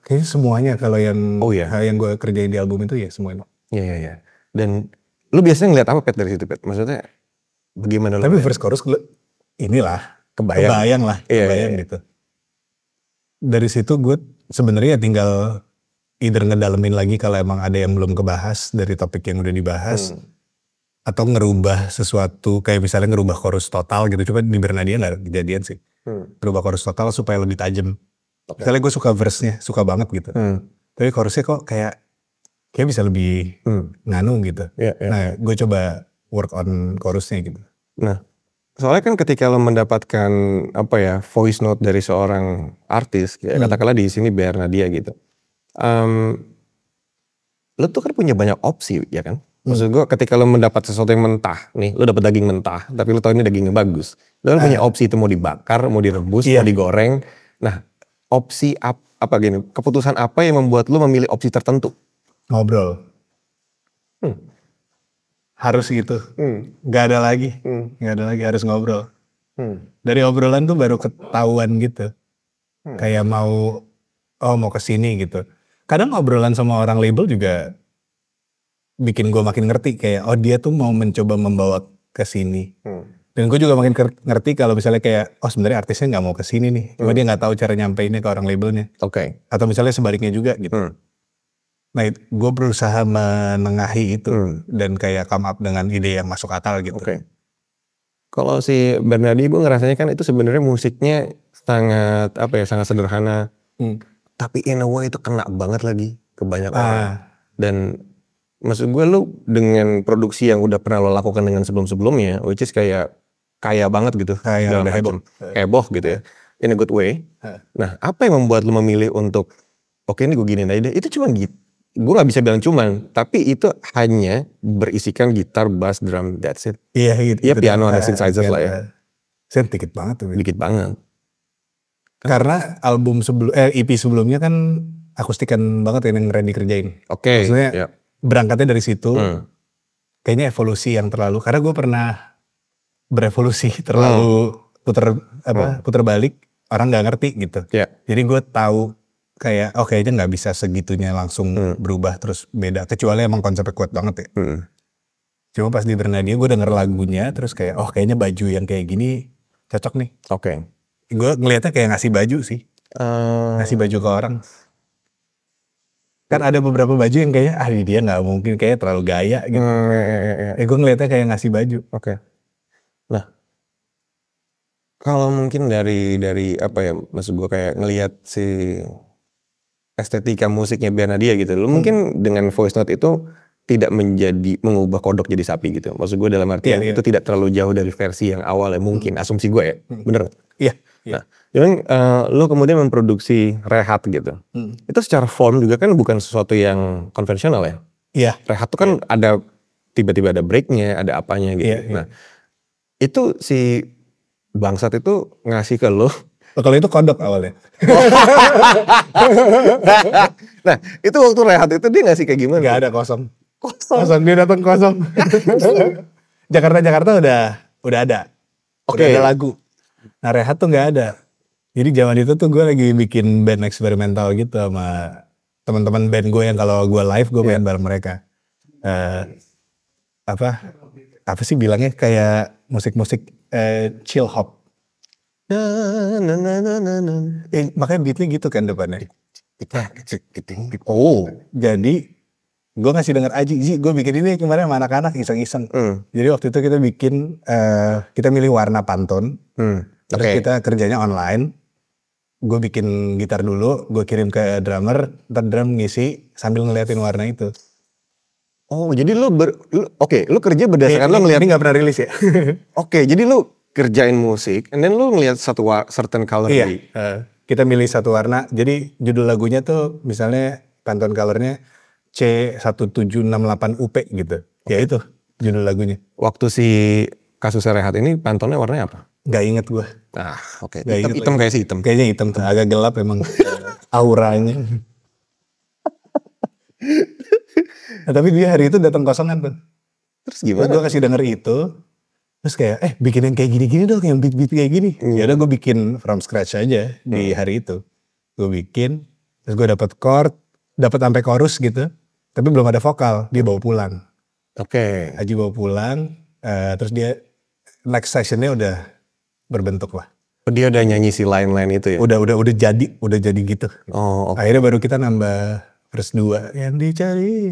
Kayaknya semuanya kalau yang gue kerjain di album itu ya semuanya. Iya. Dan lo biasanya ngeliat apa, Pet, dari situ, Pet? Maksudnya bagaimana? Tapi verse chorus inilah kebayang gitu. Dari situ gue sebenarnya tinggal either ngedalemin lagi kalau emang ada yang belum kebahas dari topik yang udah dibahas. Atau ngerubah sesuatu kayak misalnya ngerubah chorus total gitu. Cuma di Bernadia gak kejadian sih. Ngerubah chorus total supaya lebih tajam. Misalnya gue suka verse-nya, suka banget gitu. Tapi chorusnya kok kayak bisa lebih nganu gitu. Nah gue coba work on chorusnya gitu. Nah soalnya kan ketika lo mendapatkan voice note dari seorang artis, kayak katakanlah di sini Bernadia gitu. Lo tuh kan punya banyak opsi ya kan? Maksud gue ketika lo mendapat sesuatu yang mentah, nih lo dapat daging mentah, tapi lo tahu ini dagingnya bagus. Lo kan punya opsi itu mau dibakar, mau direbus, mau digoreng. Nah opsi keputusan apa yang membuat lo memilih opsi tertentu? Ngobrol. Harus gitu. Gak ada lagi. Harus ngobrol. Dari obrolan tuh baru ketahuan gitu. Kayak mau kesini gitu. kadang obrolan sama orang label juga bikin gue makin ngerti kayak oh dia tuh mau mencoba membawa ke sini. Dan gue juga makin ngerti kalau misalnya kayak oh sebenarnya artisnya nggak mau ke sini nih, cuma dia nggak tahu cara nyampeinnya ke orang labelnya. Atau misalnya sebaliknya juga gitu. Nah gue berusaha menengahi itu dan kayak come up dengan ide yang masuk akal gitu. Kalau si Bernardi gue ngerasanya kan itu sebenarnya musiknya sangat sangat sederhana. Tapi in a way itu kena banget lagi ke banyak orang. Dan maksud gue lu dengan produksi yang udah pernah lo lakukan dengan sebelum-sebelumnya, which is kayak kaya banget gitu. Kayak heboh gitu ya. In a good way. Nah apa yang membuat lu memilih untuk oke ini gue giniin aja deh. Itu cuma gitu. Gue gak bisa bilang cuman. Tapi itu hanya berisikan gitar, bass, drum, that's it. Iya gitu. Iya piano ada synthesizer lah ya. Saya dikit banget tuh. Dikit banget. Karena album EP sebelumnya kan akustikan banget yang Randy kerjain. Maksudnya berangkatnya dari situ. Kayaknya evolusi yang terlalu. Karena gue pernah berevolusi terlalu puter balik. Orang gak ngerti gitu. Jadi gue tahu kayak kayaknya nggak bisa segitunya langsung berubah terus beda. Kecuali emang konsepnya kuat banget ya. Cuma pas di Bernadia gue denger lagunya terus kayak kayaknya baju yang kayak gini cocok nih. Gue ngelihatnya kayak ngasih baju sih. Ngasih baju ke orang. Kan ada beberapa baju yang kayaknya dia nggak mungkin kayak terlalu gaya gitu. Gue ngelihatnya kayak ngasih baju. Nah, kalau mungkin dari maksud gue kayak ngelihat si estetika musiknya Bernadia gitu. Lu mungkin dengan voice note itu tidak mengubah kodok jadi sapi gitu. Maksud gue dalam artian itu tidak terlalu jauh dari versi yang awal ya mungkin. Asumsi gue ya. Bener? Iya. Nah, cuman lu kemudian memproduksi Rehat gitu. Itu secara form juga kan bukan sesuatu yang konvensional ya. Iya. Rehat tuh kan ada tiba-tiba ada breaknya, ada apanya gitu. Nah, itu si Bangsat itu ngasih ke lu. Kalau itu kodok awalnya. Nah itu waktu Rehat itu dia ngasih kayak gimana? Gak ada kosong. Dia datang kosong. Jakarta udah ada. Udah ada lagu. Nah Rehat tuh gak ada. Jadi zaman itu tuh gue lagi bikin band eksperimental gitu sama teman-teman band gue yang kalau gue live gue main bareng mereka. Apa sih bilangnya kayak musik-musik chill hop. Makanya beatnya gitu kan depannya. Jadi gue ngasih denger Aji, gue bikin ini kemarin sama anak-anak iseng-iseng. Jadi waktu itu kita bikin, kita milih warna Pantone. Terus kita kerjanya online. Gue bikin gitar dulu, gue kirim ke drummer, ntar drum ngisi sambil ngeliatin warna itu. Jadi lu kerja berdasarkan lu ngeliat. Ini gak pernah rilis ya. Jadi lu kerjain musik, and then lu ngeliat satu certain color. Kita milih satu warna. Jadi judul lagunya tuh misalnya Pantone colornya C1768UP gitu. Ya itu judul lagunya. Waktu si kasus Rehat ini Pantone warnanya apa? Gak inget gue. Hitam kayak si hitam. Kayaknya hitam tuh, agak gelap emang auranya. Nah, tapi dia hari itu datang kosongan tuh. Terus gimana? Gue kasih denger itu. Terus kayak bikin yang kayak gini-gini dong, yang beat-beat kayak gini. Ya udah gue bikin from scratch aja di hari itu. Gue bikin, terus gue dapet chord, dapet sampai chorus gitu. Tapi belum ada vokal, dia bawa pulang. Aji bawa pulang, terus dia next sessionnya udah berbentuk lah. Dia udah nyanyi si line-line itu ya? Udah jadi gitu. Akhirnya baru kita nambah verse 2 yang dicari,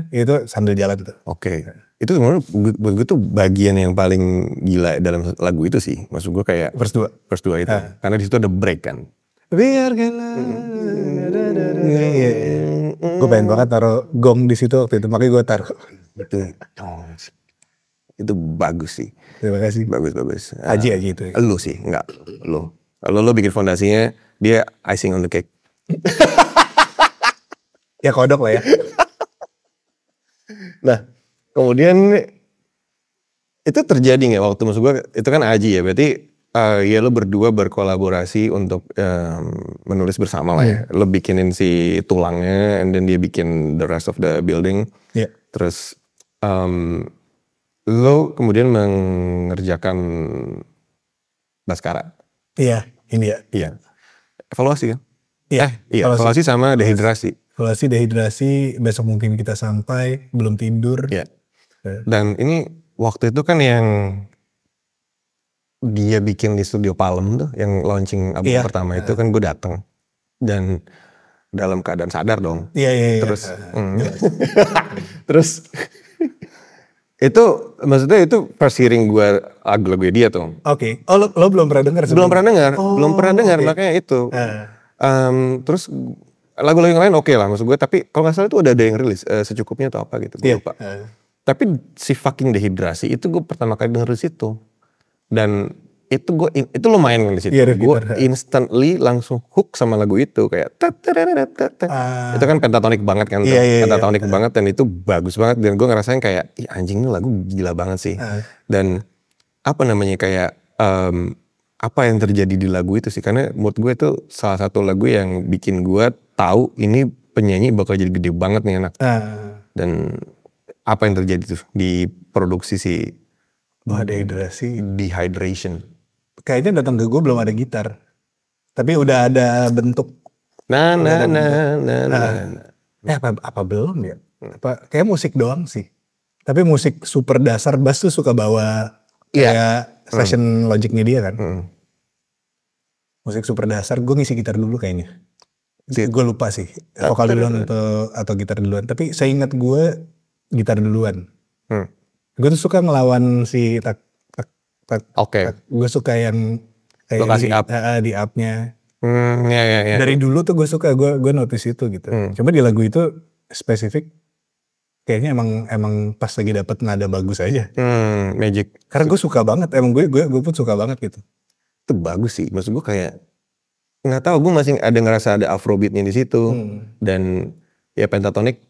itu sambil jalan tuh. Itu sebenarnya buat gue tuh bagian yang paling gila dalam lagu itu sih. Maksud gue kayak verse 2 itu. Karena di situ ada break kan. Biarkanlah. Gue pengen banget taruh gong di situ waktu itu, makanya gue taruh. Itu bagus sih. Terima kasih. Bagus. Aji itu. Lu sih, enggak lu. Kalau lu bikin fondasinya, dia icing on the cake. Ya kodok lah ya. Nah, kemudian itu terjadi nggak waktu, maksud gue itu kan Aji ya, berarti ya lo berdua berkolaborasi untuk menulis bersama lah ya. Lo bikinin si tulangnya, and then dia bikin the rest of the building. Terus lo kemudian mengerjakan Baskara. Iya, ini ya. Iya. Evaluasi kan? Iya. Evaluasi sama dehidrasi. Evaluasi, dehidrasi, besok mungkin kita sampai, belum tidur. Ya. Dan ini waktu itu kan yang dia bikin di Studio Palem tuh, yang launching album pertama itu kan gue datang dan dalam keadaan sadar dong. Iya. Terus, terus itu maksudnya itu first hearing gue lagu-lagu dia tuh. Oke. Oh lo belum pernah dengar? Belum pernah dengar, makanya itu. Terus lagu-lagu yang lain oke lah maksud gue, tapi kalau nggak salah itu udah ada yang rilis secukupnya atau apa gitu, gue lupa. Tapi si Fucking Dehidrasi itu gue pertama kali denger di situ, dan itu lumayan di situ. Gue instantly langsung hook sama lagu itu, kayak itu kan pentatonik banget kan, pentatonik banget, dan itu bagus banget, dan gue ngerasain kayak anjing ini lagu gila banget sih. Dan apa namanya kayak apa yang terjadi di lagu itu sih, karena menurut gue itu salah satu lagu yang bikin gue tahu ini penyanyi bakal jadi gede banget nih anak. Dan apa yang terjadi tuh di produksi si Dehydration. Kayaknya datang ke gue belum ada gitar, tapi udah ada bentuk. Apa belum ya? Kayak musik doang sih. Tapi musik super dasar, bass tuh suka bawa kayak session logicnya dia kan. Musik super dasar, gue ngisi gitar dulu kayaknya. Gue lupa sih, vokal duluan atau gitar duluan. Tapi saya ingat gue gitar duluan. Gue tuh suka ngelawan si tak. Gue suka yang kayak lokasi up. Di up-nya. Ya. Dari dulu tuh gue suka, gue notice itu gitu. Cuma di lagu itu spesifik, kayaknya emang pas lagi dapet nada bagus aja. Magic. Karena gue suka banget, emang gue pun suka banget gitu. Itu bagus sih, maksud gue kayak nggak tahu, gue masih ada ngerasa ada afrobeatnya di situ. Dan ya pentatonic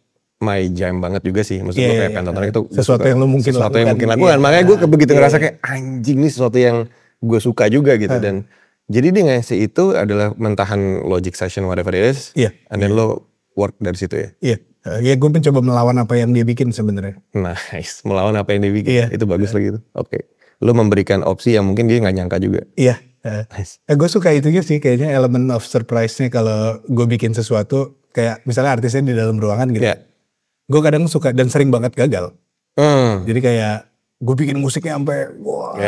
my jam banget juga sih, maksud gue kayak pentatonic itu sesuatu yang lu mungkin sesuatu yang mungkin lakukan. Makanya gue begitu ngerasa kayak anjing nih sesuatu yang gue suka juga gitu. Dan jadi dia ngasih itu adalah mentahan Logic session whatever it is, and then lo work dari situ ya. Iya, gue mencoba melawan apa yang dia bikin sebenarnya. Nice, melawan apa yang dia bikin. Itu bagus lagi tuh. Oke. Lo memberikan opsi yang mungkin dia nggak nyangka juga. Iya. Gue suka itunya sih, kayaknya elemen of surprise-nya kalau gue bikin sesuatu, kayak misalnya artisnya di dalam ruangan gitu. Gue kadang suka dan sering banget gagal. Jadi kayak gue bikin musiknya sampai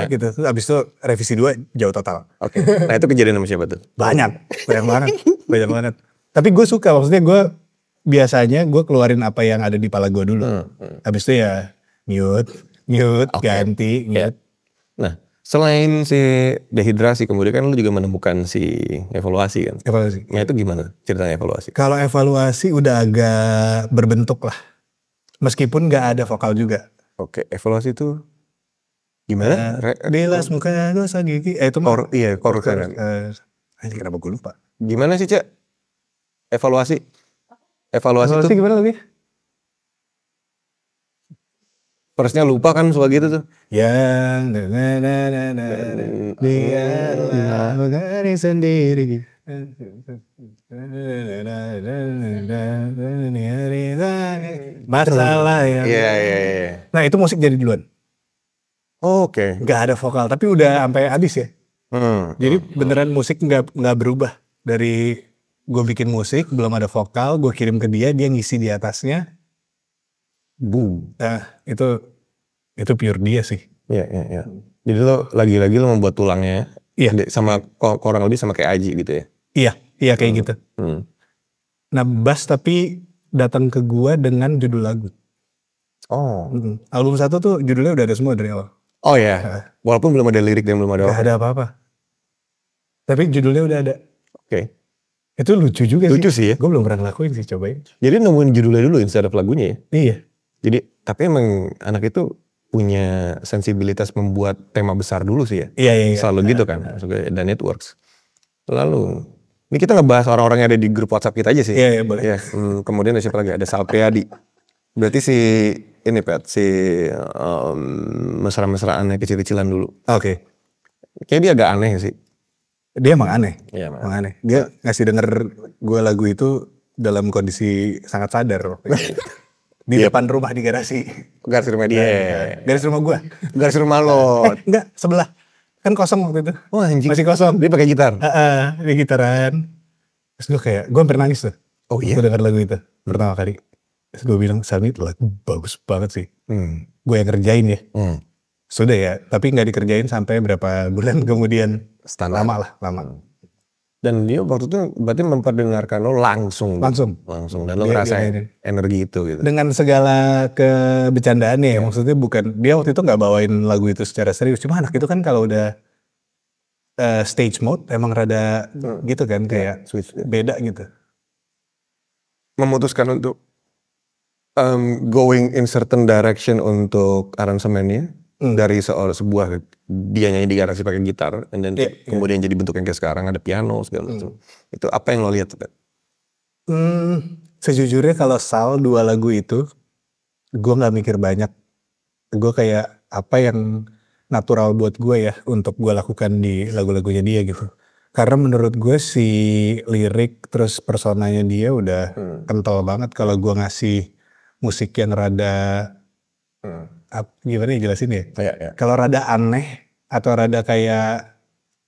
gitu. Terus abis itu revisi 2 jauh total. Oke. Nah itu kejadian sama siapa tuh? Banyak banget. Tapi gue suka, maksudnya gue biasanya gue keluarin apa yang ada di kepala gue dulu. Habis itu ya mute, ganti, mute. Nah, selain si dehidrasi, kemudian kan lu juga menemukan si evaluasi kan? Evaluasi. Nah itu gimana ceritanya evaluasi? Kalau evaluasi udah agak berbentuk lah. Meskipun gak ada vokal juga. Oke, evaluasi itu gimana? Bilas muka dosa gigi. Itu mah. Chorus kan. Kenapa gue lupa? Gimana sih, Cak? Evaluasi itu gimana lagi? Persnya lupa kan suka gitu tuh. Yang biarlah mengalir sendiri. Masalah yang. Iya. Nah itu musik jadi duluan. Oke. Gak ada vokal, tapi udah sampai habis ya. Jadi beneran musik nggak berubah dari gue bikin musik belum ada vokal, gue kirim ke dia ngisi di atasnya. Boom. Nah itu pure dia sih. Iya. Jadi lo lagi-lagi lo membuat tulangnya. Iya. Sama kurang lebih sama kayak Aji gitu ya. Iya kayak gitu. Nah bass tapi datang ke gue dengan judul lagu. Album 1 tuh judulnya udah ada semua dari awal. Oh ya. Walaupun belum ada lirik dan belum ada Gak ada apa-apa. Tapi judulnya udah ada. Oke. Itu lucu juga sih. Lucu sih ya. Gue belum pernah ngelakuin sih, cobain. Jadi nemuin judulnya dulu instead of lagunya ya? Iya. Jadi tapi emang anak itu punya sensibilitas membuat tema besar dulu sih ya? Iya. Selalu gitu kan, dan it works. Lalu, ini kita ngebahas orang-orang yang ada di grup WhatsApp kita aja sih. Iya boleh. Ya, kemudian ada siapa lagi? Ada Sal Priadi. Berarti si mesra-mesraannya kecil-kecilan dulu. Oke. Kayaknya dia agak aneh sih. Dia emang aneh. Iya, emang aneh. Dia ngasih denger gue lagu itu dalam kondisi sangat sadar. Di depan rumah di garasi. Garasi rumah dia. Garasi rumah gue. Garasi rumah lo. Enggak, sebelah. Kan kosong waktu itu. Oh anjing. Masih kosong. Dia pakai gitar? Dia gitaran. Terus gue hampir nangis tuh. Oh iya? Gue denger lagu itu pertama kali. Terus gue bilang, Sami lagu bagus banget sih. Gue yang ngerjain ya. Sudah ya, tapi gak dikerjain sampai berapa bulan kemudian. Standar. Lama. Dan dia waktu itu berarti memperdengarkan lo langsung. Langsung. Dan lo ngerasain energi itu gitu. Dengan segala kebercandaannya ya. Maksudnya bukan, dia waktu itu gak bawain lagu itu secara serius. Cuma anak itu kan kalau udah stage mode emang rada gitu kan. Kayak switch. Beda gitu. Memutuskan untuk going in certain direction untuk aransemennya. Dari sebuah dia nyanyi di garasi pakai gitar, and then kemudian jadi bentuk yang kayak sekarang ada piano segala macam. Itu apa yang lo lihat? Sejujurnya kalau Sal 2 lagu itu, gue nggak mikir banyak. Gue kayak apa yang natural buat gue ya untuk gue lakukan di lagu-lagunya dia gitu. Karena menurut gue si lirik terus personanya dia udah kental banget. Kalau gue ngasih musik yang rada gimana ya jelasin ya? Ya. Kalau rada aneh atau rada kayak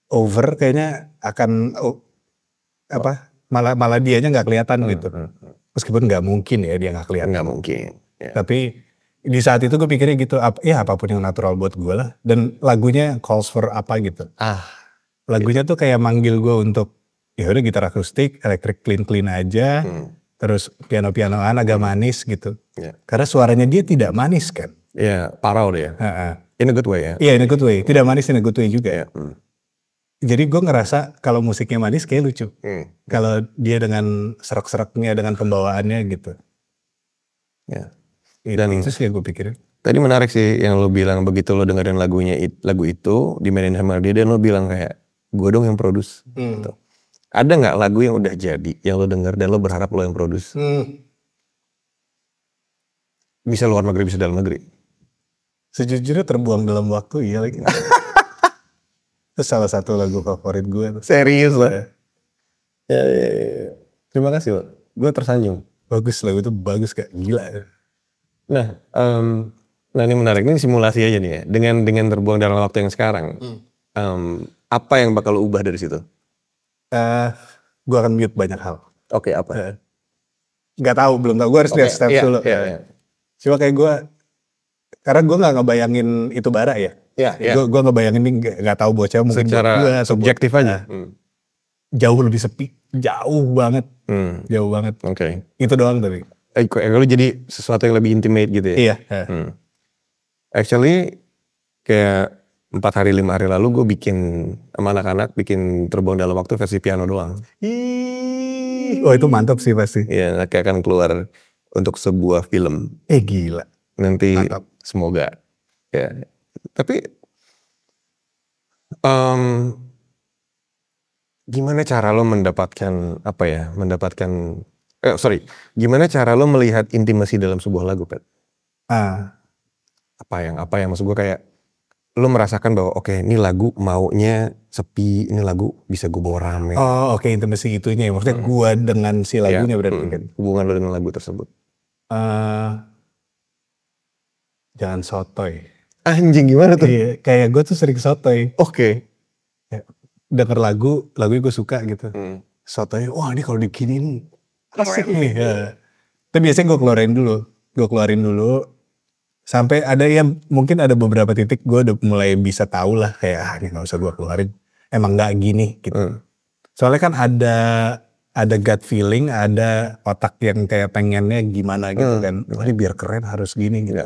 over, kayaknya akan malah dianya nggak kelihatan gitu. Meskipun nggak mungkin ya dia nggak kelihatan. Nggak mungkin. Ya. Tapi di saat itu gue pikirnya gitu, apapun yang natural buat gue lah. Dan lagunya calls for apa gitu. Lagunya tuh kayak manggil gue untuk ya udah gitar akustik, elektrik clean aja, terus piano-pianoan agak manis gitu. Karena suaranya dia tidak manis kan. Iya, parau dia. In a good way ya. Iya, in a good way. Tidak manis, in a good way juga ya. Jadi gue ngerasa kalau musiknya manis kayak lucu. Kalau dia dengan serak-seraknya, dengan pembawaannya gitu. Ya. Dan itu sih yang gue pikirin. Tadi menarik sih yang lo bilang begitu lo dengerin lagu itu dimainin sama dia, dan lo bilang kayak gue dong yang produce. Gitu. Ada nggak lagu yang udah jadi yang lo denger dan lo berharap lo yang produce? Bisa luar negeri, bisa dalam negeri. Sejujurnya Terbuang Dalam Waktu iya lagi. Itu salah satu lagu favorit gue. Serius lah. Ya. Terima kasih lo. Gue tersanjung. Bagus, lagu itu bagus kayak gila. Nah ini menarik, ini simulasi aja nih ya. Dengan Terbuang Dalam Waktu yang sekarang, apa yang bakal lo ubah dari situ? Gue akan mute banyak hal. Oke, apa? Gak tahu, belum tahu. Gue harus lihat steps dulu. Cuma kayak gue, karena gue nggak ngebayangin itu bara ya. Gue ngebayangin ini nggak tahu bocah mungkin secara gue subjektif aja. Jauh lebih sepi, jauh banget. Oke. Itu doang tapi. Kalau jadi sesuatu yang lebih intimate gitu ya. Iya. Actually kayak 4 hari 5 hari lalu gue bikin sama anak-anak bikin Terbuang Dalam Waktu versi piano doang. Oh itu mantap sih pasti. Iya, kayak akan keluar untuk sebuah film. Gila. Nanti mantap. Semoga ya. Tapi gimana cara lo mendapatkan gimana cara lo melihat intimasi dalam sebuah lagu, Pet? Apa yang maksud gue kayak lo merasakan bahwa oke, ini lagu maunya sepi, ini lagu bisa gue bawa rame. Oh oke, intimasi itunya ya. Maksudnya gue dengan si lagunya berarti kan. Hubungan lo dengan lagu tersebut. Jangan sotoy. Anjing, gimana tuh? Iya, kayak gue tuh sering sotoy. Oke. Ya, denger lagunya gue suka gitu. Sotoy, wah ini kalau dikinin asik nih. Ya. Tapi biasanya gue keluarin dulu. Sampai ada yang mungkin ada beberapa titik gue udah mulai bisa tahu lah kayak ini nggak usah gue keluarin. Emang nggak gini gitu. Soalnya kan ada gut feeling, ada otak yang kayak pengennya gimana gitu kan. Wah ini biar keren harus gini gitu.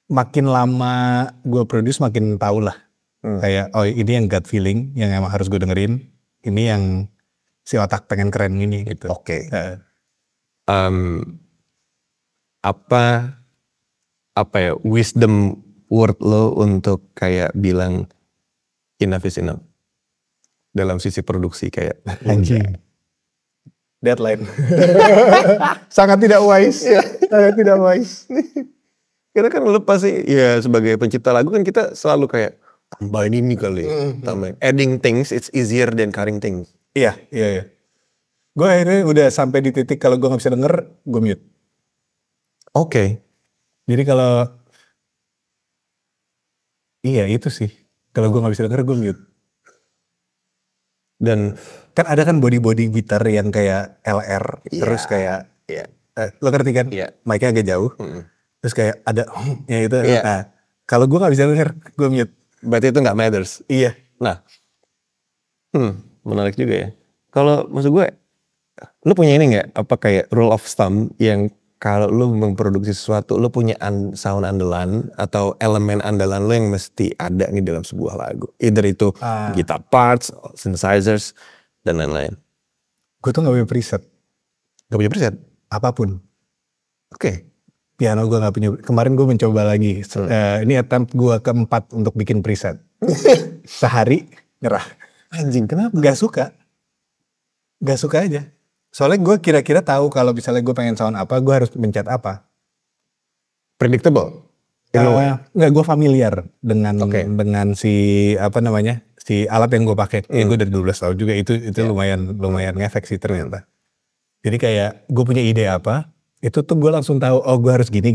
Makin lama gue produce makin tahu lah. Kayak oh ini yang gut feeling yang emang harus gue dengerin. Ini yang si otak pengen keren ini gitu. Oke. Apa ya wisdom word lo untuk kayak bilang enough is enough dalam sisi produksi kayak anjing. Deadline. Sangat tidak wise. Sangat tidak wise. Karena kan lo pasti ya sebagai pencipta lagu kan kita selalu kayak tambahin ini kali, tambahin. Adding things it's easier than cutting things. Iya. Gue akhirnya udah sampai di titik kalau gue nggak bisa denger, gue mute. Oke. Jadi kalau iya itu sih, kalau gue nggak bisa denger gue mute. Dan kan ada kan body gitar yang kayak LR, terus kayak lo ngerti kan? Mic-nya agak jauh, terus kayak ada ya itu. Nah, kalau gue nggak bisa denger, gue mute. Berarti itu nggak matters. Iya. Nah, menarik juga ya. Kalau maksud gue, lo punya ini nggak? Apa kayak rule of thumb yang kalau lo memproduksi sesuatu, lo punya sound andalan atau elemen andalan lo yang mesti ada nih dalam sebuah lagu. Either itu guitar parts, synthesizers, dan lain-lain. Gue tuh gak punya preset. Gak punya preset? Apapun. Oke. Piano gue gak punya. Kemarin gue mencoba lagi. Ini attempt gue keempat untuk bikin preset. Sehari nyerah. Anjing, kenapa? Gak suka aja. Soalnya gue kira-kira tahu kalau misalnya gue pengen sound apa, gue harus mencet apa. Predictable? Nggak, gue familiar dengan si si alat yang gue pakai. Gue dari 12 tahun juga itu lumayan ngefek sih ternyata. Jadi kayak gue punya ide apa, itu tuh gue langsung tahu. Oh, gue harus gini.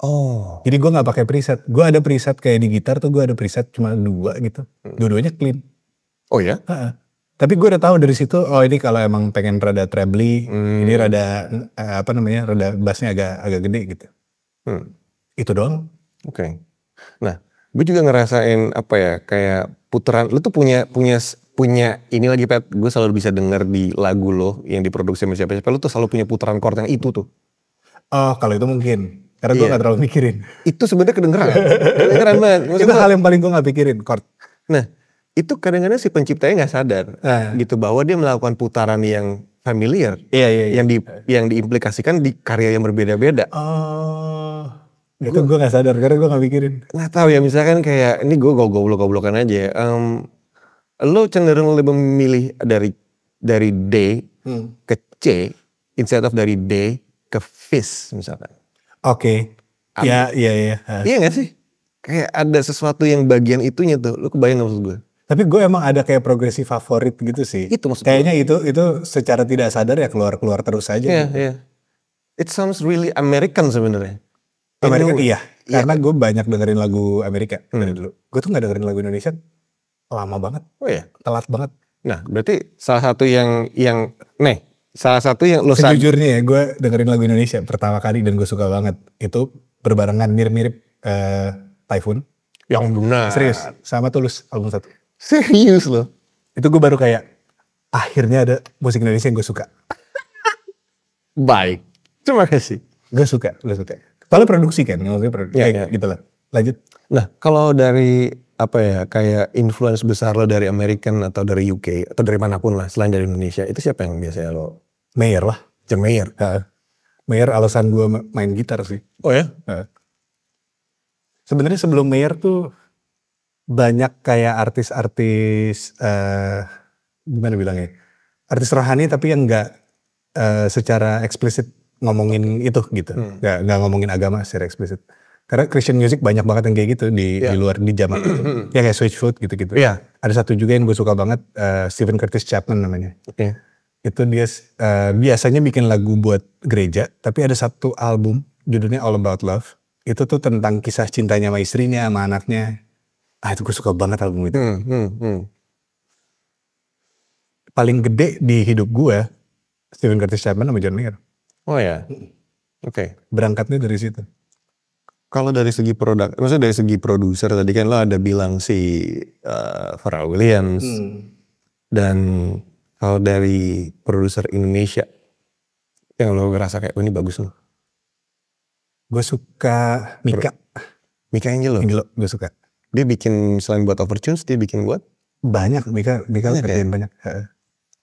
Oh. Jadi gue nggak pakai preset. Gue ada preset kayak di gitar tuh gue ada preset cuma 2 gitu. Dua-duanya clean. Oh ya? Tapi gue udah tahu dari situ, oh ini kalau emang pengen rada trebly, ini rada rada bassnya agak gede gitu. Itu doang. Oke. Nah, gue juga ngerasain kayak putaran. Lu tuh punya ini lagi Pat. Gue selalu bisa denger di lagu lo yang diproduksi sama siapa-siapa. Lu tuh selalu punya putaran chord yang itu tuh. Oh, kalau itu mungkin. Karena gue gak terlalu mikirin. Itu sebenarnya kedengeran banget. Itu hal yang paling gue gak pikirin, chord. Nah, itu kadang-kadang si penciptanya nggak sadar gitu bahwa dia melakukan putaran yang familiar, yang diimplikasikan di karya yang berbeda-beda. Oh, itu gue nggak sadar karena gue nggak mikirin. Nggak tahu ya, misalkan kayak ini gue goblok-goblokan aja. Lo cenderung lebih memilih dari D ke C instead of dari D ke Fis misalkan. Oke. Iya. Iya nggak sih? Kayak ada sesuatu yang bagian itunya tuh. Lo kebayang nggak maksud gue? Tapi gue emang ada kayak progresi favorit gitu sih. Itu maksud kayaknya gue. itu secara tidak sadar ya keluar terus aja. Iya, gitu. Iya. It sounds really American sebenarnya. American iya. Karena gue banyak dengerin lagu Amerika dari dulu. Gue tuh nggak dengerin lagu Indonesia lama banget. Oh iya. Telat banget. Nah, berarti salah satu yang lo sejujurnya ya, gue dengerin lagu Indonesia pertama kali dan gue suka banget. Itu berbarengan mirip-mirip Typhoon. Yang benar. Serius, sama Tulus album 1. Serius loh. Itu gue baru kayak akhirnya ada musik Indonesia yang gue suka. Baik. Terima kasih. Gue suka. Soalnya produksi kan, maksudnya produksi gitu lah. Lanjut. Nah, kalau dari kayak influence besar lo dari American atau dari UK atau dari manapun lah selain dari Indonesia, itu siapa yang biasanya lo? Mayer lah. John Mayer. Mayer alasan gue main gitar sih. Oh ya? Sebenarnya sebelum Mayer tuh banyak kayak artis-artis gimana bilangnya, artis rohani tapi yang nggak secara eksplisit ngomongin itu gitu, nggak ngomongin agama secara eksplisit. Karena Christian music banyak banget yang kayak gitu di luar di zaman itu, ya kayak Switchfoot gitu-gitu. Ada satu juga yang gue suka banget, Stephen Curtis Chapman namanya. Itu dia biasanya bikin lagu buat gereja, tapi ada satu album judulnya All About Love. Itu tuh tentang kisah cintanya sama istrinya, sama anaknya. Itu gue suka banget album itu. Paling gede di hidup gue, Stephen Curtis Chapman sama John Mayer. Oh ya? Oke. Berangkatnya dari situ. Kalau dari segi produk, maksudnya dari segi produser, tadi kan lo ada bilang si Pharrell Williams. Dan kalau dari produser Indonesia, yang lo ngerasa kayak, ini bagus loh. Gue suka Mika. Mika Angelo? Angelo, gue suka. Dia bikin selain buat Overtunes, dia bikin buat? Banyak, Mika kerjain banyak.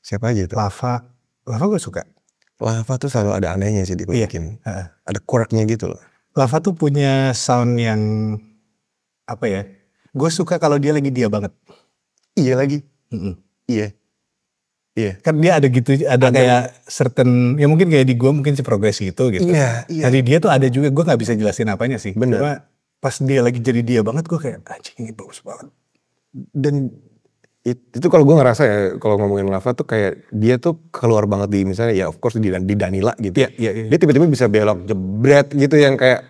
Siapa aja itu? Lava gue suka. Lava tuh selalu ada anehnya sih dia bikin. Ada quirknya gitu loh. Lava tuh punya sound yang apa ya? Gue suka kalau dia lagi dia banget. Iya lagi. Iya. Kan dia ada gitu, ada kayak certain, ya mungkin kayak di gue mungkin si progresi itu gitu. Iya. Jadi dia tuh ada juga, gue nggak bisa jelasin apanya sih. Bener. Cuma pas dia lagi jadi dia banget, gue kayak anjing ini bagus banget. Dan itu kalau gue ngerasa ya, kalau ngomongin Lava tuh kayak dia tuh keluar banget di misalnya ya of course di Danila gitu. Iya. Dia tiba-tiba bisa belok jebret gitu yang kayak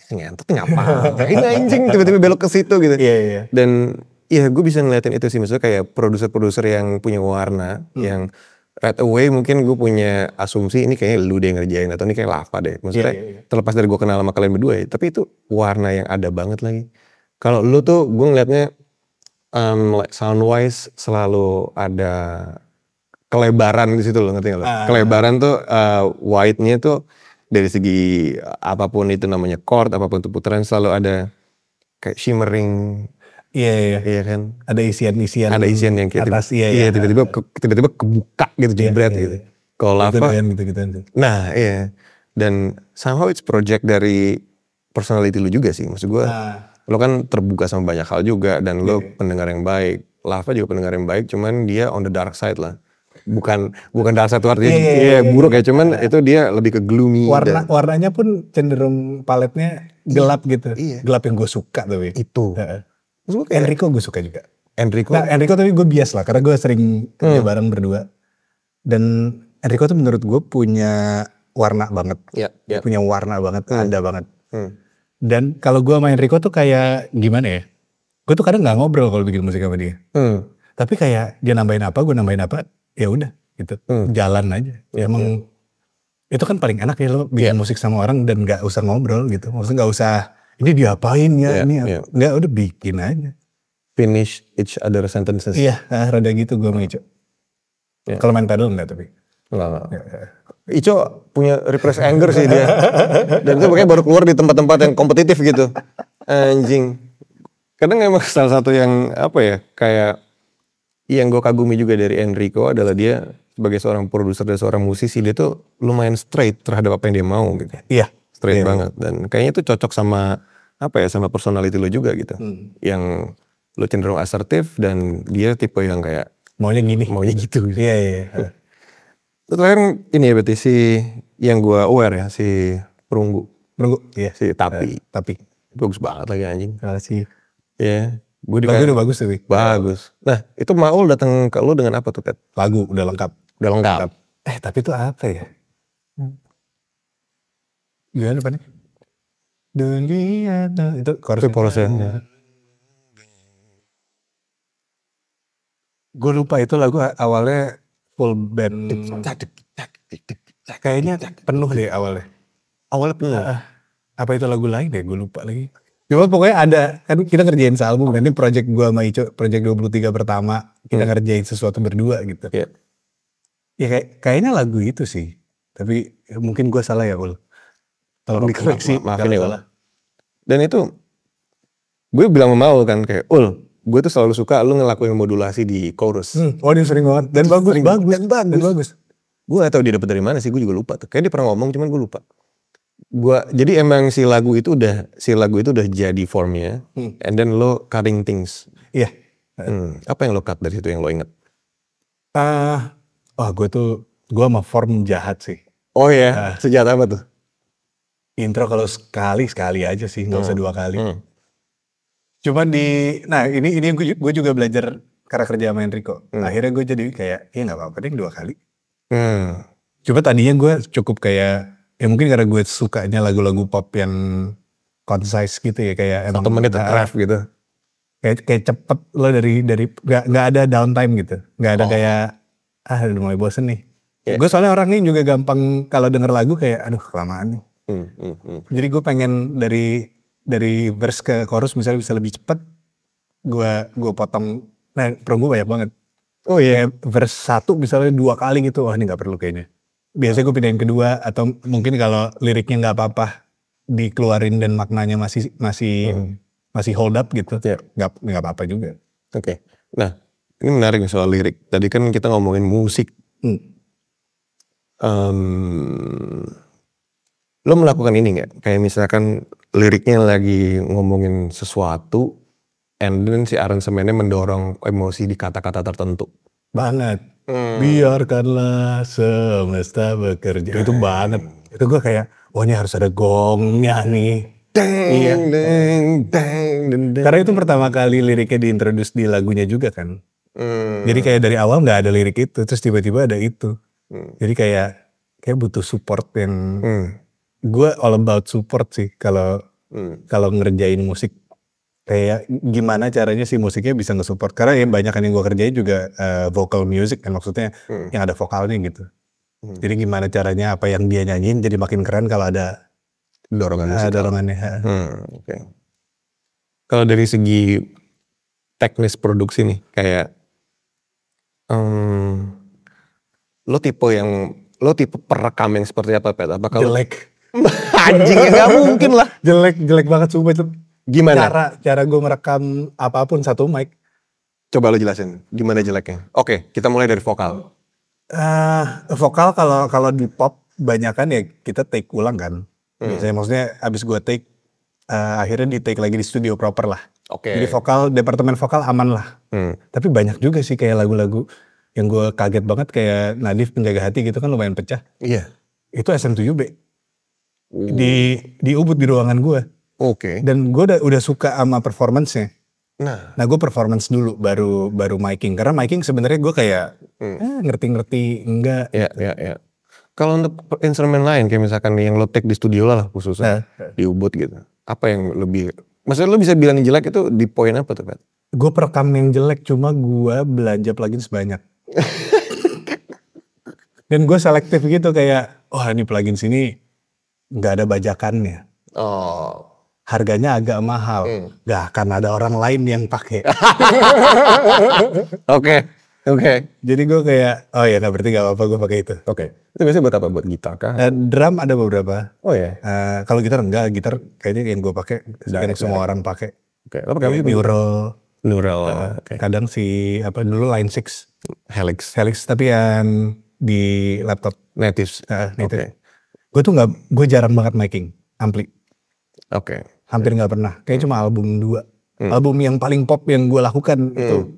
ngentot ngapain anjing tiba-tiba belok ke situ gitu. Iya. Dan Iya, gue bisa ngeliatin itu sih, maksudnya kayak produser-produser yang punya warna, yang right away mungkin gue punya asumsi ini kayaknya lu deh yang ngerjain atau ini kayak Lava deh. Maksudnya terlepas dari gue kenal sama kalian berdua ya, tapi itu warna yang ada banget lagi. Kalau lu tuh gue ngeliatnya like sound wise selalu ada kelebaran di situ loh, ngerti gak lo? Kelebaran tuh wide-nya tuh dari segi apapun itu namanya chord, apapun itu putaran selalu ada kayak shimmering. Iya kan. Ada isian-isian. Ada isian yang kayak atas, tiba-tiba kebuka gitu jebret gitu. Kalau Lava, gitu. Nah iya. Dan somehow it's project dari personality lu juga sih. Maksud gue, lo kan terbuka sama banyak hal juga dan lo pendengar yang baik. Lava juga pendengar yang baik, cuman dia on the dark side lah. Bukan dark side artinya buruk ya, cuman itu dia lebih ke gloomy. Warnanya pun cenderung paletnya gelap gitu. Gelap yang gue suka tapi. Itu. Enrico gue suka juga. Enrico tapi gue bias lah karena gue sering kerja bareng berdua. Dan Enrico tuh menurut gue punya warna banget. Punya warna banget, ada banget. Dan kalau gue sama Enrico tuh kayak gimana ya? Gue tuh kadang gak ngobrol kalau bikin musik sama dia. Tapi kayak dia nambahin apa, gue nambahin apa, ya udah gitu. Jalan aja. Emang itu kan paling enak ya lo bikin musik sama orang dan gak usah ngobrol gitu. Maksudnya gak usah ini diapain ya, nggak udah bikin aja. Finish each other sentences. Iya, rada gitu gue sama Ico. Kalau main pedal enggak tapi. Enggak. Ico punya repress anger sih dia. Dan itu makanya baru keluar di tempat-tempat yang kompetitif gitu. Anjing. Kadang emang salah satu yang apa ya, kayak yang gue kagumi juga dari Enrico adalah dia sebagai seorang produser dan seorang musisi, dia tuh lumayan straight terhadap apa yang dia mau gitu. Iya. Straight banget. Dan kayaknya itu cocok sama apa ya, sama personality lo juga gitu. Yang lo cenderung asertif dan dia tipe yang kayak maunya gitu. Iya. Terakhir ini ya berarti si yang gue aware ya, si Perunggu. Iya. Si Tapi. Bagus banget lagi anjing. Makasih. Iya. Lagu udah bagus tuh. Bagus. Nah itu Maul datang ke lo dengan apa tuh Ted? Lagu udah lengkap. Tapi itu apa ya? Gimana Pak nih? Dunia itu chorusnya. Gue lupa itu lagu awalnya full band. Kayaknya penuh deh awalnya. Awalnya penuh. Apa itu lagu lain deh? Gue lupa lagi. Cuma pokoknya ada, kan kita ngerjain sealbum dan ini project gue sama Ico, project 23 pertama, kita ngerjain sesuatu berdua gitu. Ya kayaknya lagu itu sih. Tapi mungkin gue salah ya Ul. Tolong dikoreksi. Maafin ya Ul. Dan itu gue bilang sama Maul kan kayak Ul, gue tuh selalu suka lu ngelakuin modulasi di chorus. Oh dia sering banget. Dan bagus. Gue gak tau dia dapet dari mana sih, gue juga lupa tuh. Kayaknya dia pernah ngomong cuman gue lupa. Jadi emang si lagu itu udah jadi formnya. And then lo cutting things. Iya. Apa yang lo cut dari situ yang lo inget? Gue sama form jahat sih. Oh ya, sejahat apa tuh? Intro kalau sekali aja sih, nggak usah 2 kali. Cuman ini gue juga belajar karena kerja sama Enrico. Akhirnya gue jadi kayak, ya nggak apa-apa deh 2 kali. Cuma tadinya gue cukup kayak, ya mungkin karena gue sukanya lagu-lagu pop yang concise gitu ya, kayak 1 menit craft gitu. Kayak cepet lo dari nggak ada downtime gitu, nggak ada kayak udah mulai bosen nih. Gue soalnya orangnya juga gampang kalau denger lagu kayak aduh kelamaan nih. Jadi gue pengen dari verse ke chorus misalnya bisa lebih cepet, gue potong. Nah Perunggu banyak banget. Oh iya. Verse 1 misalnya 2 kali gitu, wah ini nggak perlu kayaknya. Biasanya gue pindahin kedua atau mungkin kalau liriknya nggak apa-apa dikeluarin dan maknanya masih hold up gitu, nggak apa-apa juga. Oke. Nah ini menarik soal lirik. Tadi kan kita ngomongin musik. Lo melakukan ini nggak? Kayak misalkan liriknya lagi ngomongin sesuatu, and then si aransemennya mendorong emosi di kata-kata tertentu. Banget. Biarkanlah semesta bekerja. Itu banget. Itu gue kayak, wah ini harus ada gongnya nih. Karena itu pertama kali liriknya diintroduce di lagunya juga kan. Jadi kayak dari awal nggak ada lirik itu, terus tiba-tiba ada itu. Jadi kayak butuh support yang gue all about support sih kalau ngerjain musik. Kayak gimana caranya si musiknya bisa nge-support. Karena yang banyak yang gue kerjain juga vocal music kan, maksudnya yang ada vokalnya gitu. Jadi gimana caranya apa yang dia nyanyiin jadi makin keren kalau ada dorongannya. Oke. Kalau dari segi teknis produksi nih, kayak lo tipe perekam yang seperti apa, Pet? Apa kalau jelek? Anjing, nggak mungkin lah. Jelek banget sumpah itu. Gimana? Cara gue merekam apapun satu mic. Coba lo jelasin, gimana jeleknya? Oke, kita mulai dari vokal. Vokal kalau di pop banyakan ya kita take ulang kan. Biasanya maksudnya abis gue take, akhirnya di take lagi di studio proper lah. Oke. Jadi departemen vokal aman lah. Tapi banyak juga sih kayak lagu-lagu yang gue kaget banget kayak Nadif Penjaga Hati gitu kan lumayan pecah. Iya. Itu SM7B. Di Ubud di ruangan gue. Oke. Dan gue udah suka sama performance-nya. Nah, gue performance dulu baru miking. Karena miking sebenarnya gue kayak ngerti-ngerti enggak. Iya. Kalau untuk instrumen lain kayak misalkan yang lo take di studio lah khususnya di Ubud gitu. Apa yang lebih, maksudnya lo bisa bilang jelek itu di poin apa tuh, Pat? Gue perekam yang jelek cuma gue belanja plugin sebanyak. Dan gue selektif gitu kayak, ini plugin sini nggak ada bajakannya. Oh. Harganya agak mahal. Gak akan ada orang lain yang pakai. Oke. Jadi gue kayak, berarti gak apa-apa gue pakai itu. Oke. Itu biasanya buat apa? Buat gitar kah? Drum ada beberapa. Oh ya. Kalau gitar enggak, gitar kayaknya yang gue pakai. Semua orang pakai. Oke. Lo pakai Neural. Kadang dulu Line 6. Helix. Tapi yang di laptop. Natives. Native. Gue jarang banget miking ampli. Oke. Hampir nggak pernah. Kayak cuma album 2. Album yang paling pop yang gue lakukan itu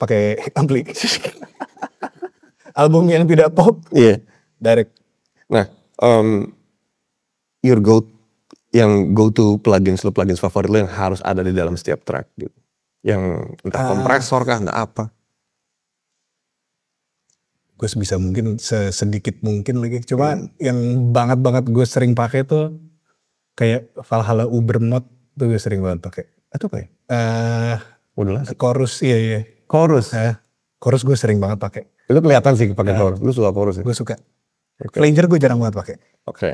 pakai ampli. Album yang tidak pop, direct. Nah, go to plugins favorit lo yang harus ada di dalam setiap track gitu. Yang entah kompresor kah, entah apa. Gue sebisa mungkin, sedikit mungkin lagi. Cuma yang banget gue sering pakai tuh kayak Valhalla Ubermod tuh gue sering banget pakai. Itu apa ya? Chorus, iya. Chorus? Chorus gue sering banget pakai. Itu kelihatan sih pakai chorus. Lu suka chorus ya? Gue suka. Flanger gue jarang banget pakai. Oke.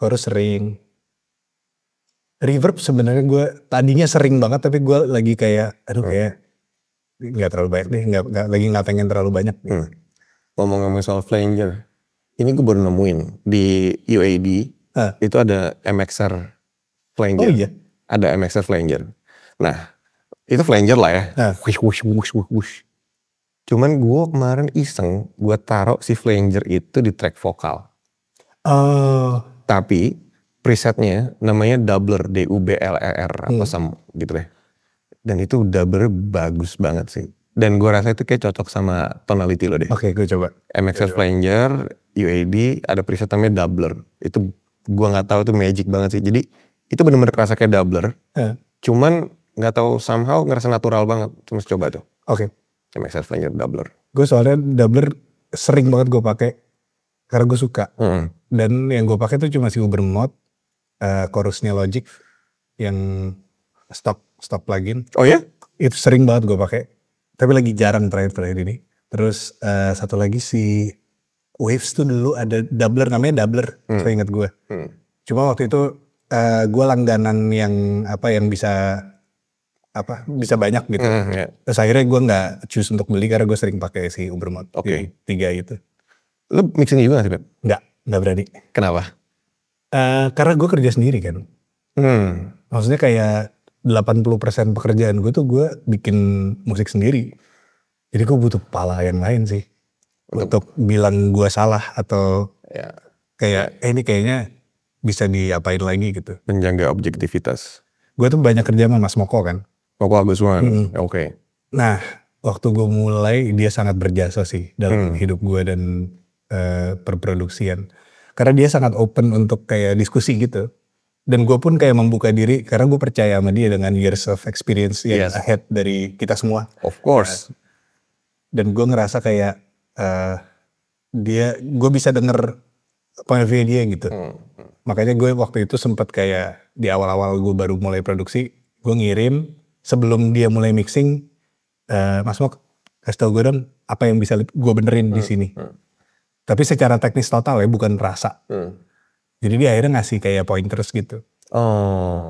Chorus sering. Reverb sebenarnya gue tadinya sering banget, tapi gue lagi kayak, kayak nggak terlalu banyak deh, nggak pengen terlalu banyak. Ngomong-ngomong soal flanger, ini gue baru nemuin di UAD itu ada MXR flanger. Oh iya? Ada MXR flanger. Nah, itu flanger lah ya. Wush. Cuman gue kemarin iseng, gue taruh si flanger itu di track vokal. Tapi presetnya namanya doubler, DUBLER apa sama gitu deh. Dan itu doubler bagus banget sih. Dan gue rasa itu kayak cocok sama tonality lo deh. Oke, gue coba. MXR flanger, UAD, ada preset namanya doubler. Itu gue nggak tahu itu magic banget sih. Jadi itu bener-bener kerasa kayak doubler. Cuman nggak tahu somehow ngerasa natural banget. Cuma coba tuh. Oke. MXR flanger doubler. Gue soalnya doubler sering banget gue pakai karena gue suka. Dan yang gue pakai tuh cuma si Ubermod, chorusnya Logic yang stock plugin. Oh ya? Itu sering banget gue pakai. Tapi lagi jarang terakhir ini. Terus satu lagi si Waves tuh dulu ada doubler, namanya doubler. Saya ingat gue. Cuma waktu itu gue langganan yang bisa banyak gitu. Terus akhirnya gue nggak choose untuk beli karena gue sering pakai si Ubermod. Oke. 3 itu. Lo mixing juga gak sih, Pep? Nggak berani. Kenapa? Karena gue kerja sendiri kan. Maksudnya kayak 80% pekerjaan gue tuh gue bikin musik sendiri. Jadi gue butuh kepala yang lain sih. Untuk bilang gue salah atau kayak ini kayaknya bisa diapain lagi gitu. Menjaga objektivitas. Gue tuh banyak kerja sama Mas Moko kan. Moko Aguswan, oke. Nah, waktu gue mulai dia sangat berjasa sih dalam hidup gue dan perproduksian. Karena dia sangat open untuk kayak diskusi gitu. Dan gue pun kayak membuka diri karena gue percaya sama dia dengan years of experience yang ahead dari kita semua. Of course. Dan gue ngerasa kayak gue bisa denger point of view dia gitu. Makanya gue waktu itu sempat kayak di awal-awal gue baru mulai produksi, Gue ngirim sebelum dia mulai mixing, Mas Mok kasih tau gue dong apa yang bisa gue benerin di sini. Tapi secara teknis total ya, bukan rasa. Jadi dia akhirnya ngasih kayak pointers gitu.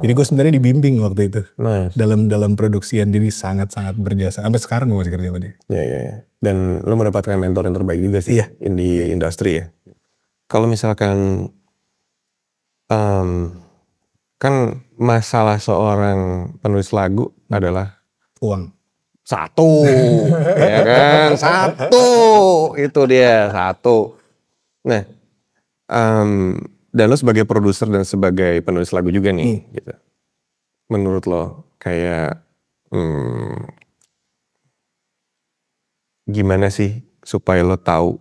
Jadi gue sebenarnya dibimbing waktu itu. Nice. Dalam produksian, jadi sangat-sangat berjasa. Sampai sekarang gue masih kerja sama dia. Iya. Dan lo mendapatkan mentor yang terbaik juga sih. Iya. Di industri ya. Kalau misalkan kan masalah seorang penulis lagu adalah uang. Satu, ya kan? Satu, itu dia satu. Nah, dan lo sebagai produser dan sebagai penulis lagu juga nih, gitu. Menurut lo kayak gimana sih supaya lo tahu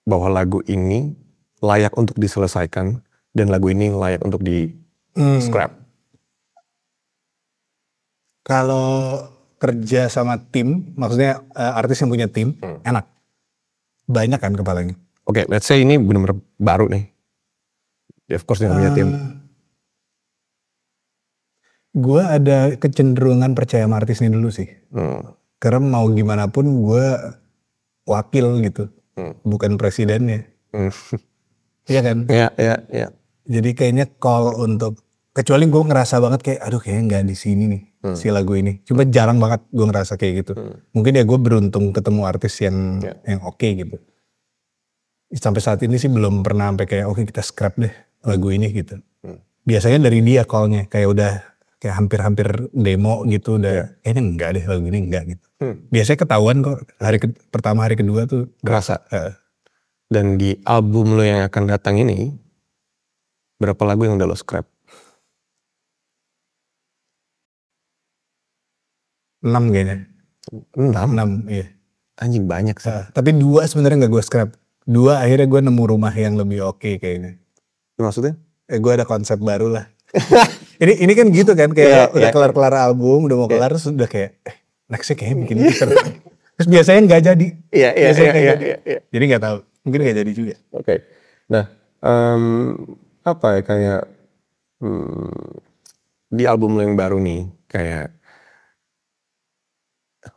bahwa lagu ini layak untuk diselesaikan dan lagu ini layak untuk di scrap? Kalau kerja sama tim, maksudnya artis yang punya tim, enak. Banyak kan kepalanya. Oke, let's say ini benar-benar baru nih. Of course dia punya tim. Gue ada kecenderungan percaya sama artis ini dulu sih. Karena mau gimana pun gue wakil gitu. Bukan presidennya. Iya kan? Iya. Jadi kayaknya call untuk, kecuali gue ngerasa banget kayak, aduh kayaknya nggak di sini nih si lagu ini. Cuma jarang banget gue ngerasa kayak gitu. Mungkin ya gue beruntung ketemu artis yang oke gitu. Sampai saat ini sih belum pernah sampai kayak oke kita scrap deh lagu ini gitu. Biasanya dari dia callnya kayak udah kayak hampir-hampir demo gitu udah kayaknya enggak deh lagu ini enggak gitu. Biasanya ketahuan kok pertama hari kedua tuh kerasa. Dan di album lo yang akan datang ini berapa lagu yang udah lo scrap? 6 kayaknya. 6? Iya. Anjing banyak sih. Tapi 2 sebenarnya nggak gue scrap. 2 akhirnya gue nemu rumah yang lebih oke kayaknya. Maksudnya? Gue ada konsep baru lah. ini kan gitu kan kayak udah kelar-kelar album, udah mau kelar terus udah kayak nextnya kayaknya bikin gitu. Terus biasanya nggak jadi. Iya. Jadi nggak tahu. Mungkin nggak jadi juga. Oke. Nah, apa ya kayak di album lo yang baru nih kayak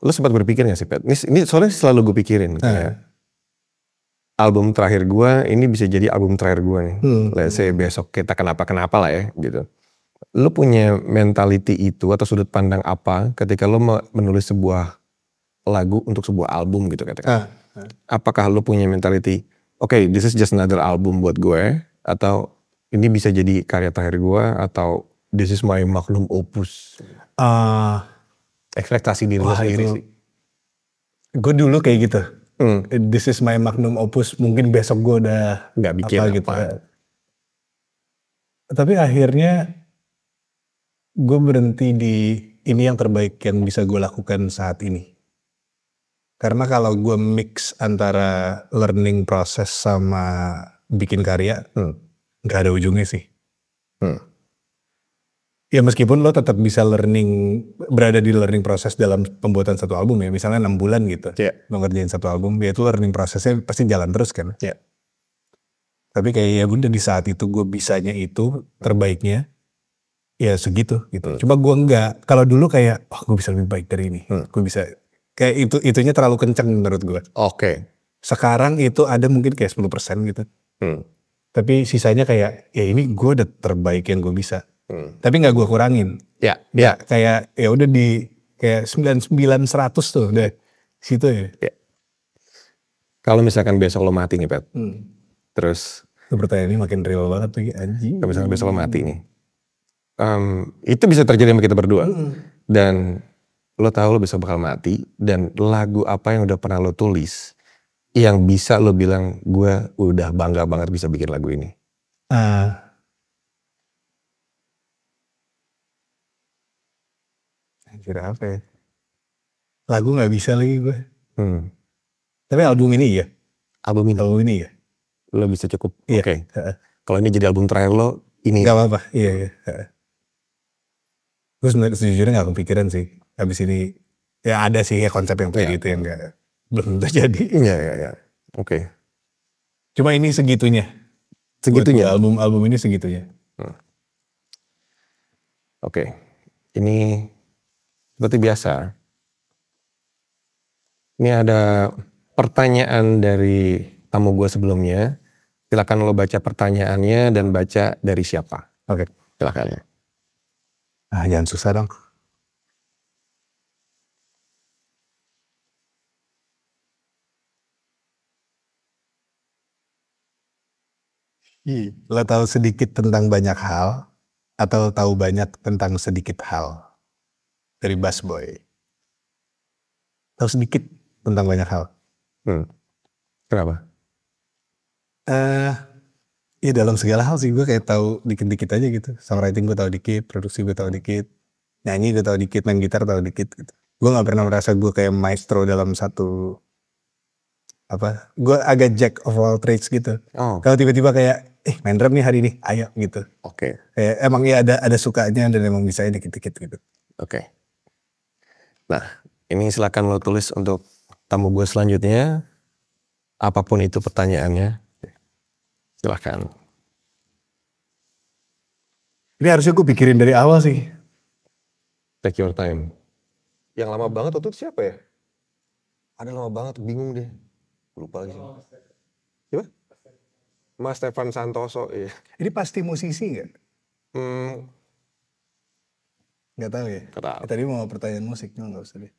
lo sempat berpikir gak sih Pet? Ini soalnya selalu gue pikirin kayak album terakhir gue ini bisa jadi album terakhir gue nih. Let's say besok kita kenapa lah ya gitu. Lo punya mentality itu atau sudut pandang apa ketika lo menulis sebuah lagu untuk sebuah album gitu katakan? Apakah lo punya mentality, okay, this is just another album buat gue, atau ini bisa jadi karya terakhir gue, atau this is my magnum opus? Ekspektasi diri lo sendiri sih. Gue dulu kayak gitu. This is my magnum opus, mungkin besok gue udah nggak bikin apa gitu. Tapi akhirnya gue berhenti di ini yang terbaik yang bisa gue lakukan saat ini. Karena kalau gue mix antara learning proses sama bikin karya, nggak ada ujungnya sih. Ya meskipun lo tetap bisa berada di learning proses dalam pembuatan satu album ya. Misalnya 6 bulan gitu. Lo ngerjain satu album, ya itu learning prosesnya pasti jalan terus kan. Tapi kayak ya udah di saat itu gue bisanya itu terbaiknya, ya segitu gitu. Cuma gue enggak. Kalau dulu kayak, gue bisa lebih baik dari ini. Gue bisa, kayak itunya terlalu kenceng menurut gue. Sekarang itu ada mungkin kayak 10% gitu. Tapi sisanya kayak, ya ini gue udah terbaik yang gue bisa. Tapi nggak gue kurangin. Kayak ya udah di kayak 99-100 tuh udah situ ya. Kalau misalkan besok lo mati nih Pet. Terus pertanyaan ini makin real banget lagi anjing. Kalau misalkan besok lo mati nih. Itu bisa terjadi sama kita berdua. Dan lo tahu lo besok bakal mati. Dan lagu apa yang udah pernah lo tulis yang bisa lo bilang gue udah bangga banget bisa bikin lagu ini? Anjir apa ya? Lagu gak bisa lagi gue. Tapi album ini ya. Album ini ya. Lo bisa cukup. Oke. Kalau ini jadi album terakhir lo, ini. Gak apa-apa. Iya. Gue sejujurnya gak kepikiran sih. Habis ini ya ada sih ya konsep yang kayak gitu yang belum terjadi. Iya. Oke. Cuma ini segitunya. Album ini segitunya. Oke. Ini seperti biasa. Ini ada pertanyaan dari tamu gue sebelumnya. Silakan lo baca pertanyaannya dan baca dari siapa. Oke. Silakan ya. Jangan susah dong. Lo tahu sedikit tentang banyak hal atau tahu banyak tentang sedikit hal? Dari Busboy. Tahu sedikit tentang banyak hal. Kenapa? Ya dalam segala hal sih, gue kayak tahu dikit-dikit aja gitu. Songwriting gue tahu dikit, produksi gue tahu dikit, nyanyi gue tahu dikit, main gitar tahu dikit gitu. Gue nggak pernah merasa gue kayak maestro dalam satu gue agak jack of all trades gitu. Kalau tiba-tiba kayak main drum nih hari ini, ayo gitu. Oke. Kayak emang ya ada sukanya dan emang bisa dikit-dikit gitu. Oke. Nah, ini silakan lo tulis untuk tamu gue selanjutnya. Apapun itu pertanyaannya. Silakan. Ini harusnya gue pikirin dari awal sih. Take your time. Yang lama banget waktu itu siapa ya? Ada lama banget, bingung deh. Lupa lagi. Siapa? Mas Stefan Santoso. Iya. Ini pasti musisi nggak? Nggak tahu ya? Nggak tahu. Tadi mau pertanyaan musik, nggak usah deh.